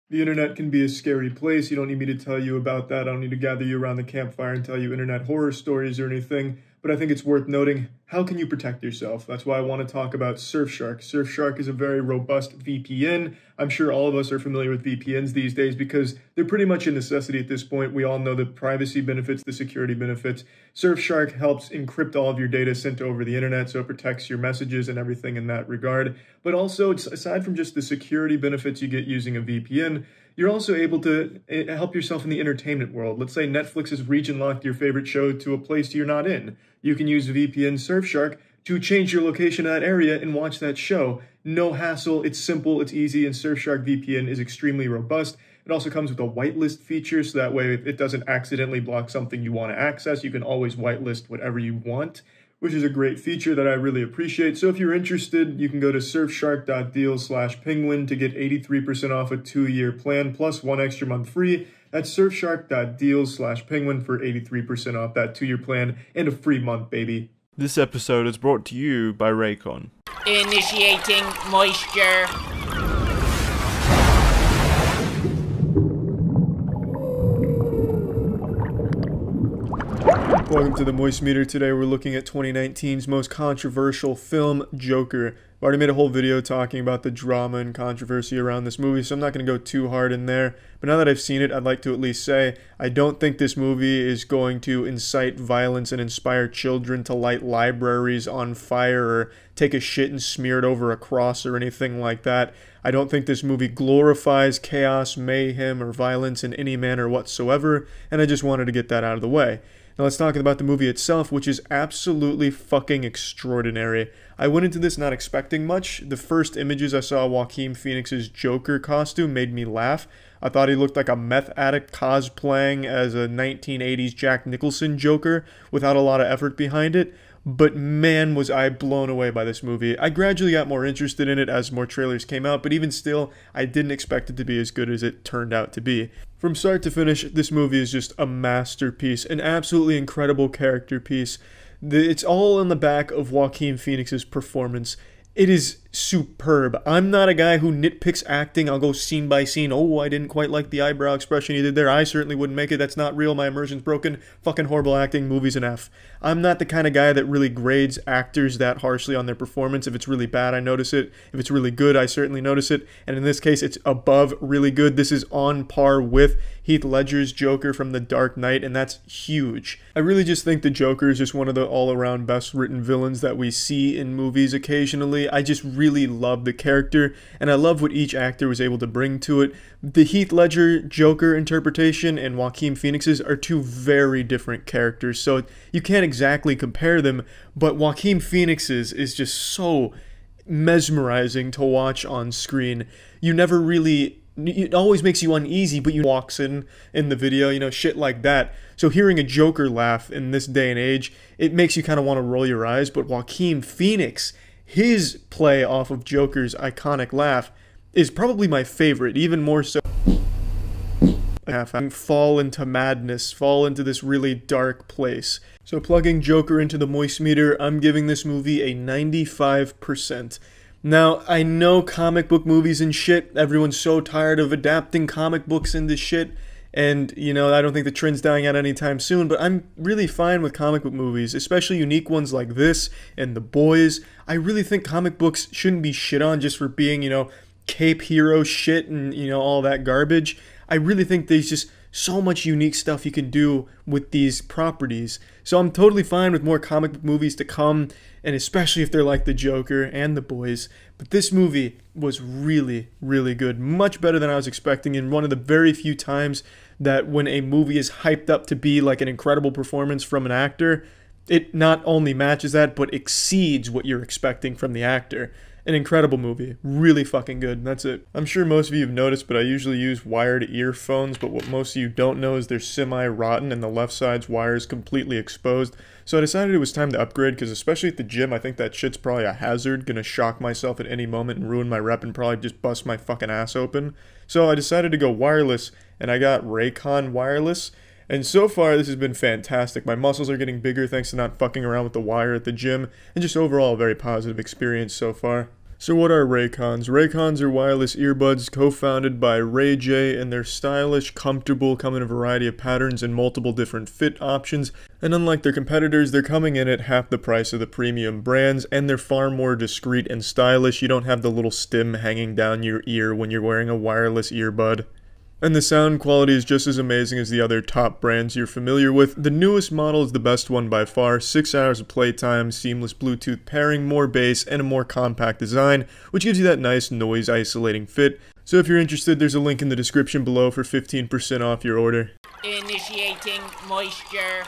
The internet can be a scary place. You don't need me to tell you about that. I don't need to gather you around the campfire and tell you internet horror stories or anything, but I think it's worth noting, how can you protect yourself? That's why I want to talk about Surfshark. Surfshark is a very robust VPN. I'm sure all of us are familiar with VPNs these days because they're pretty much a necessity at this point. We all know the privacy benefits, the security benefits. Surfshark helps encrypt all of your data sent over the internet, so it protects your messages and everything in that regard. But also, aside from just the security benefits you get using a VPN, you're also able to help yourself in the entertainment world. Let's say Netflix has region-locked your favorite show to a place you're not in. You can use VPN Surfshark to change your location to that area and watch that show. No hassle, it's simple, it's easy, and Surfshark VPN is extremely robust. It also comes with a whitelist feature, so that way if it doesn't accidentally block something you want to access, you can always whitelist whatever you want, which is a great feature that I really appreciate. So if you're interested, you can go to surfshark.deal/penguin to get 83% off a 2-year plan plus 1 extra month free. That's surfshark.deal/penguin for 83% off that 2-year plan and a free month, baby. This episode is brought to you by Raycon. Initiating moisture. Welcome to the Moist Meter. Today we're looking at 2019's most controversial film, Joker. I've already made a whole video talking about the drama and controversy around this movie, so I'm not going to go too hard in there. But now that I've seen it, I'd like to at least say, I don't think this movie is going to incite violence and inspire children to light libraries on fire or take a shit and smear it over a cross or anything like that. I don't think this movie glorifies chaos, mayhem, or violence in any manner whatsoever, and I just wanted to get that out of the way. Now let's talk about the movie itself, which is absolutely fucking extraordinary. I went into this not expecting much. The first images I saw of Joaquin Phoenix's Joker costume made me laugh. I thought he looked like a meth addict cosplaying as a 1980s Jack Nicholson Joker without a lot of effort behind it. But man, was I blown away by this movie. I gradually got more interested in it as more trailers came out, but even still, I didn't expect it to be as good as it turned out to be. From start to finish, this movie is just a masterpiece, an absolutely incredible character piece. It's all on the back of Joaquin Phoenix's performance. It is superb. I'm not a guy who nitpicks acting. I'll go scene by scene. Oh, I didn't quite like the eyebrow expression he did there. I certainly wouldn't make it. That's not real. My immersion's broken. Fucking horrible acting. Movie's an F. I'm not the kind of guy that really grades actors that harshly on their performance. If it's really bad, I notice it. If it's really good, I certainly notice it. And in this case, it's above really good. This is on par with Heath Ledger's Joker from The Dark Knight, and that's huge. I really just think the Joker is just one of the all-around best-written villains that we see in movies occasionally. I just really love the character, and I love what each actor was able to bring to it. The Heath Ledger Joker interpretation and Joaquin Phoenix's are two very different characters, so you can't exactly compare them, but Joaquin Phoenix's is just so mesmerizing to watch on screen. You never really it always makes you uneasy, but you walks in the video, you know, shit like that. So hearing a Joker laugh in this day and age, it makes you kind of want to roll your eyes. But Joaquin Phoenix, his play off of Joker's iconic laugh is probably my favorite, even more so. Fall into madness, fall into this really dark place. So plugging Joker into the moist meter, I'm giving this movie a 95%. Now, I know comic book movies and shit, everyone's so tired of adapting comic books into shit, and, you know, I don't think the trend's dying out anytime soon, but I'm really fine with comic book movies, especially unique ones like this and The Boys. I really think comic books shouldn't be shit on just for being, you know, cape hero shit and, you know, all that garbage. I really think there's just so much unique stuff you can do with these properties. So I'm totally fine with more comic book movies to come, and especially if they're like The Joker and The Boys. But this movie was really, really good. Much better than I was expecting, and one of the very few times that when a movie is hyped up to be like an incredible performance from an actor, it not only matches that, but exceeds what you're expecting from the actor. An incredible movie. Really fucking good. That's it. I'm sure most of you have noticed, but I usually use wired earphones, but what most of you don't know is they're semi-rotten and the left side's wire is completely exposed. So I decided it was time to upgrade, because especially at the gym, I think that shit's probably a hazard. Gonna shock myself at any moment and ruin my rep and probably just bust my fucking ass open. So I decided to go wireless, and I got Raycon wireless. And so far, this has been fantastic. My muscles are getting bigger thanks to not fucking around with the wire at the gym, and just overall a very positive experience so far. So what are Raycons? Raycons are wireless earbuds co-founded by Ray J, and they're stylish, comfortable, come in a variety of patterns and multiple different fit options. And unlike their competitors, they're coming in at half the price of the premium brands, and they're far more discreet and stylish. You don't have the little stem hanging down your ear when you're wearing a wireless earbud. And the sound quality is just as amazing as the other top brands you're familiar with. The newest model is the best one by far. 6 hours of playtime, seamless Bluetooth pairing, more bass, and a more compact design, which gives you that nice noise isolating fit. So if you're interested, there's a link in the description below for 15% off your order. Initiating moisture.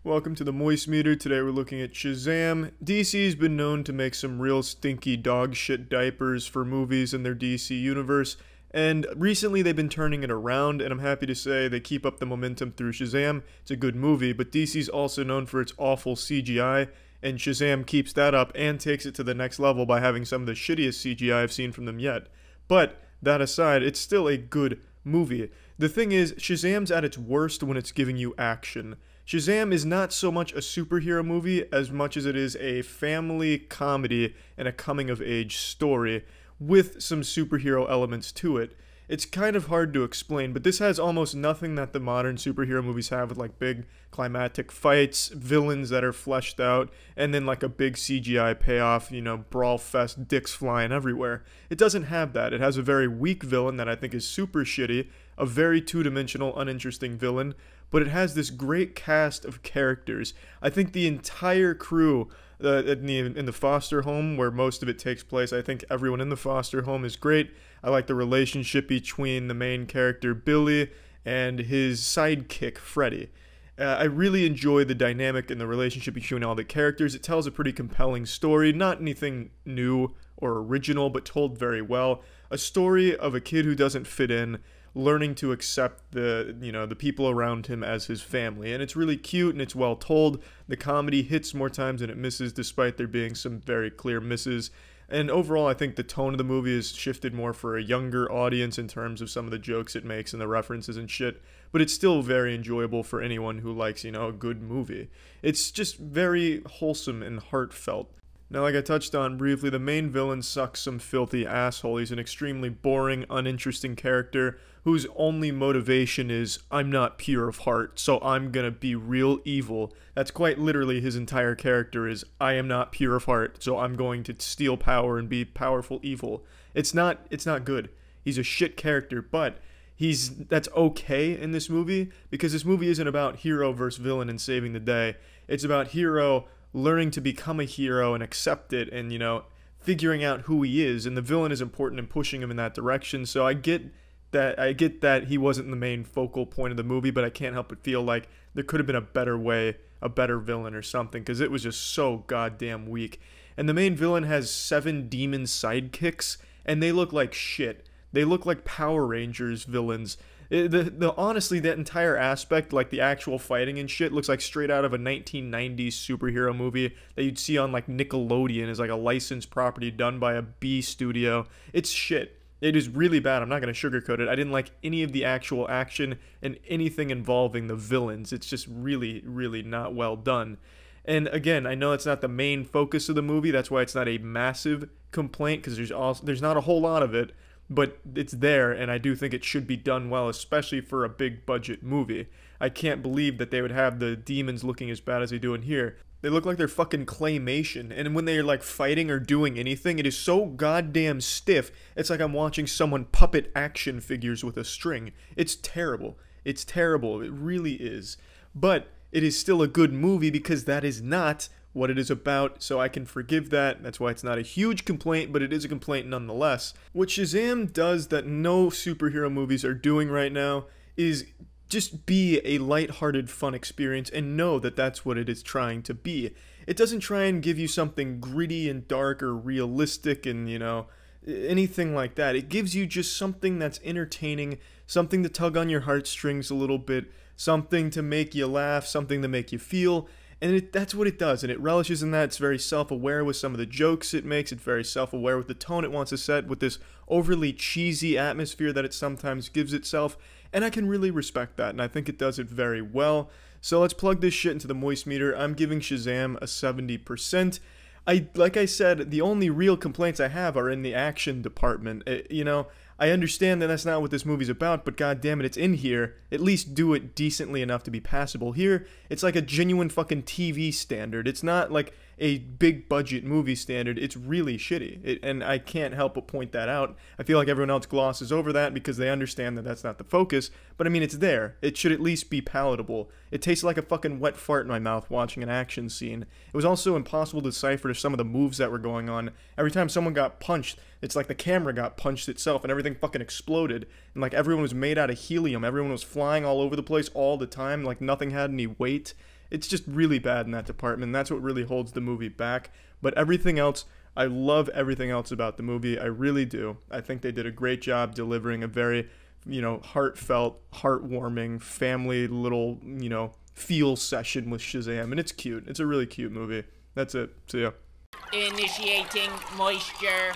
Welcome to the Moist Meter. Today we're looking at Shazam. DC's been known to make some real stinky dog shit diapers for movies in their DC universe, and recently they've been turning it around, and I'm happy to say they keep up the momentum through Shazam. It's a good movie, but DC's also known for its awful CGI, and Shazam keeps that up and takes it to the next level by having some of the shittiest CGI I've seen from them yet. But that aside, it's still a good movie. The thing is, Shazam's at its worst when it's giving you action. Shazam is not so much a superhero movie as much as it is a family comedy and a coming-of-age story with some superhero elements to it. It's kind of hard to explain, but this has almost nothing that the modern superhero movies have, with like big climactic fights, villains that are fleshed out, and then like a big CGI payoff, you know, brawl fest, dicks flying everywhere. It doesn't have that. It has a very weak villain that I think is super shitty, a very two-dimensional, uninteresting villain, but it has this great cast of characters. I think the entire crew in the foster home, where most of it takes place, I think everyone in the foster home is great. I like the relationship between the main character, Billy, and his sidekick, Freddy. I really enjoy the dynamic and the relationship between all the characters. It tells a pretty compelling story, not anything new or original, but told very well. A story of a kid who doesn't fit in, learning to accept the people around him as his family. And it's really cute and it's well told. The comedy hits more times than it misses, despite there being some very clear misses. And overall, I think the tone of the movie has shifted more for a younger audience in terms of some of the jokes it makes and the references and shit. But it's still very enjoyable for anyone who likes, a good movie. It's just very wholesome and heartfelt. Now, like I touched on briefly, the main villain sucks some filthy asshole. He's an extremely boring, uninteresting character whose only motivation is, I'm not pure of heart, so I'm gonna be real evil. That's quite literally his entire character is, I am not pure of heart, so I'm going to steal power and be powerful evil. It's not good. He's a shit character, but that's okay in this movie, because this movie isn't about hero versus villain and saving the day. It's about hero learning to become a hero and accept it and, figuring out who he is, and the villain is important in pushing him in that direction. So I get that he wasn't the main focal point of the movie, but I can't help but feel like there could have been a better way a better villain or something, because it was just so goddamn weak. And the main villain has 7 demon sidekicks, and they look like shit. They look like Power Rangers villains. Honestly, that entire aspect, like the actual fighting and shit, looks like straight out of a 1990s superhero movie that you'd see on like Nickelodeon as like a licensed property done by a B studio. It's shit. It is really bad. I'm not going to sugarcoat it. I didn't like any of the actual action and anything involving the villains. It's just really, really not well done. And again, I know it's not the main focus of the movie. That's why it's not a massive complaint, because there's not a whole lot of it. But it's there, and I do think it should be done well, especially for a big budget movie. I can't believe that they would have the demons looking as bad as they do in here. They look like they're fucking claymation, and when they're like fighting or doing anything, it is so goddamn stiff, it's like I'm watching someone puppet action figures with a string. It's terrible. It's terrible. It really is. But it is still a good movie, because that is not what it is about, so I can forgive that. That's why it's not a huge complaint, but it is a complaint nonetheless. What Shazam does that no superhero movies are doing right now is just be a lighthearted, fun experience, and know that that's what it is trying to be. It doesn't try and give you something gritty and dark or realistic and, you know, anything like that. It gives you just something that's entertaining, something to tug on your heartstrings a little bit, something to make you laugh, something to make you feel. And that's what it does, and it relishes in that. It's very self-aware with some of the jokes it makes. It's very self-aware with the tone it wants to set, with this overly cheesy atmosphere that it sometimes gives itself. And I can really respect that, and I think it does it very well. So let's plug this shit into the moist meter. I'm giving Shazam a 70%. Like I said, the only real complaints I have are in the action department. You know, I understand that that's not what this movie's about, but goddammit, it's in here. At least do it decently enough to be passable. Here, it's like a genuine fucking TV standard. It's not like a big budget movie standard. It's really shitty, and I can't help but point that out. I feel like everyone else glosses over that because they understand that that's not the focus, but I mean, it's there. It should at least be palatable. It tastes like a fucking wet fart in my mouth watching an action scene. It was also impossible to decipher some of the moves that were going on. Every time someone got punched, it's like the camera got punched itself and everything fucking exploded, and like everyone was made out of helium. Everyone was flying all over the place all the time, like nothing had any weight. It's just really bad in that department. That's what really holds the movie back. But everything else, I love everything else about the movie. I really do. I think they did a great job delivering a very, you know, heartfelt, heartwarming, family little, you know, feel session with Shazam. And it's cute. It's a really cute movie. That's it. See ya. Initiating moisture.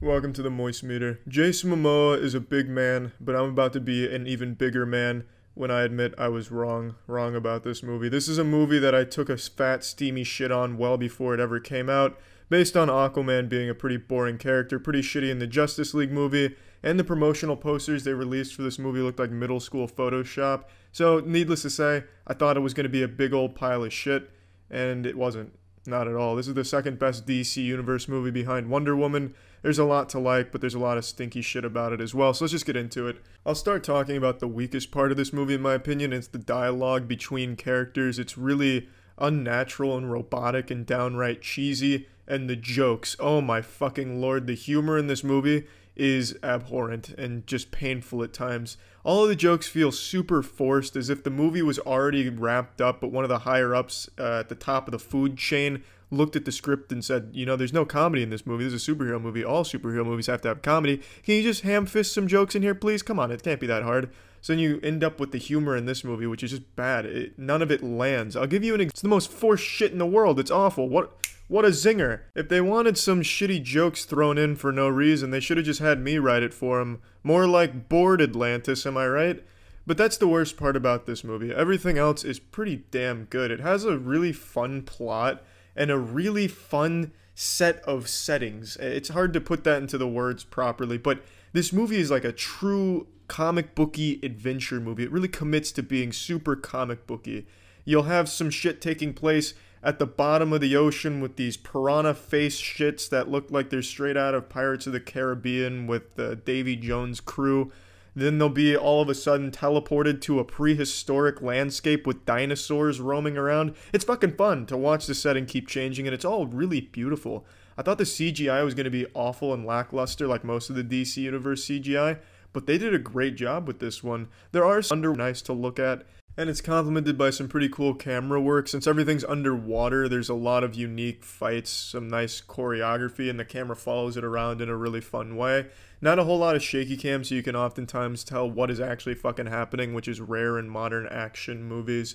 Welcome to the Moist Meter. Jason Momoa is a big man, but I'm about to be an even bigger man when I admit I was wrong about this movie. This is a movie that I took a fat, steamy shit on well before it ever came out, based on Aquaman being a pretty boring character, pretty shitty in the Justice League movie, and the promotional posters they released for this movie looked like middle school Photoshop. So, needless to say, I thought it was going to be a big old pile of shit, and it wasn't. Not at all. This is the second best DC Universe movie behind Wonder Woman. There's a lot to like, but there's a lot of stinky shit about it as well, so let's just get into it. I'll start talking about the weakest part of this movie, in my opinion. It's the dialogue between characters. It's really unnatural and robotic and downright cheesy, and the jokes. Oh my fucking lord, the humor in this movie is abhorrent and just painful at times. All of the jokes feel super forced, as if the movie was already wrapped up, but one of the higher-ups at the top of the food chain looked at the script and said, you know, there's no comedy in this movie. This is a superhero movie. All superhero movies have to have comedy. Can you just ham-fist some jokes in here, please? Come on, it can't be that hard. So then you end up with the humor in this movie, which is just bad. None of it lands. I'll give you it's the most forced shit in the world. It's awful. What a zinger. If they wanted some shitty jokes thrown in for no reason, they should have just had me write it for them. More like Bored Atlantis, am I right? But that's the worst part about this movie. Everything else is pretty damn good. It has a really fun plot and a really fun set of settings. It's hard to put that into the words properly, but this movie is like a true comic booky adventure movie. It really commits to being super comic booky. You'll have some shit taking place at the bottom of the ocean with these piranha face shits that look like they're straight out of Pirates of the Caribbean with the Davy Jones crew. Then they'll be all of a sudden teleported to a prehistoric landscape with dinosaurs roaming around. It's fucking fun to watch the setting keep changing, and it's all really beautiful. I thought the CGI was going to be awful and lackluster like most of the DC Universe CGI, but they did a great job with this one. There are some nice to look at, and it's complemented by some pretty cool camera work. Since everything's underwater, there's a lot of unique fights, some nice choreography, and the camera follows it around in a really fun way. Not a whole lot of shaky cam, so you can oftentimes tell what is actually fucking happening, which is rare in modern action movies.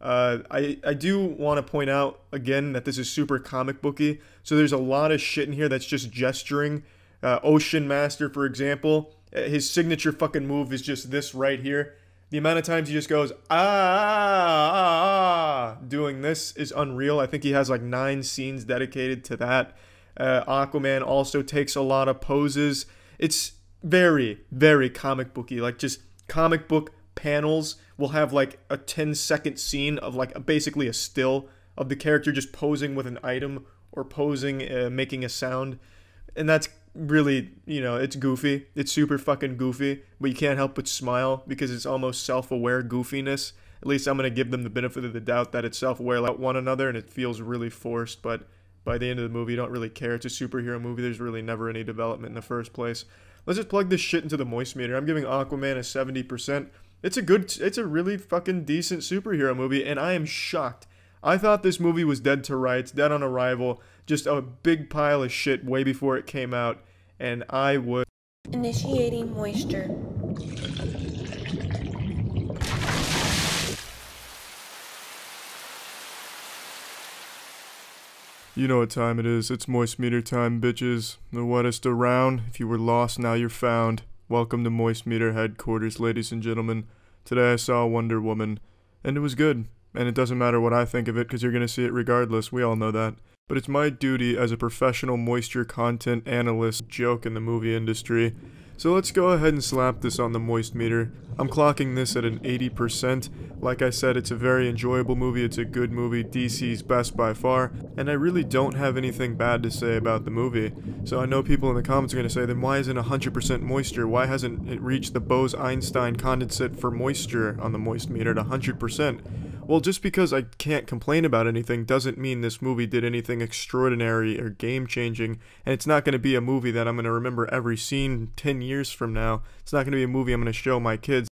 I do want to point out, again, that this is super comic booky, so there's a lot of shit in here that's just gesturing. Ocean Master, for example, his signature fucking move is just this right here. The amount of times he just goes, doing this is unreal. I think he has like 9 scenes dedicated to that. Aquaman also takes a lot of poses. It's very, very comic booky. Like, just comic book panels will have like a 10-second scene of like basically a still of the character just posing with an item or posing, making a sound. And that's really, you know, it's goofy. It's super fucking goofy, but you can't help but smile because it's almost self-aware goofiness. At least I'm going to give them the benefit of the doubt that it's self-aware about one another, and it feels really forced, but by the end of the movie, you don't really care. It's a superhero movie. There's really never any development in the first place. Let's just plug this shit into the moist meter. I'm giving Aquaman a 70%. It's a really fucking decent superhero movie, and I am shocked. I thought this movie was dead to rights, dead on arrival, just a big pile of shit way before it came out, and I was... Initiating moisture. You know what time it is. It's moist meter time, bitches. The wettest around. If you were lost, now you're found. Welcome to Moist Meter headquarters, ladies and gentlemen. Today I saw Wonder Woman, and it was good. And it doesn't matter what I think of it, because you're going to see it regardless. We all know that. But it's my duty as a professional moisture content analyst joke in the movie industry. So let's go ahead and slap this on the moist meter. I'm clocking this at an 80%. Like I said, it's a very enjoyable movie. It's a good movie. DC's best by far. And I really don't have anything bad to say about the movie. So I know people in the comments are going to say, then why isn't 100% moisture? Why hasn't it reached the Bose-Einstein condensate for moisture on the moist meter at 100%? Well, just because I can't complain about anything doesn't mean this movie did anything extraordinary or game-changing, and it's not going to be a movie that I'm going to remember every scene 10 years from now. It's not going to be a movie I'm going to show my kids.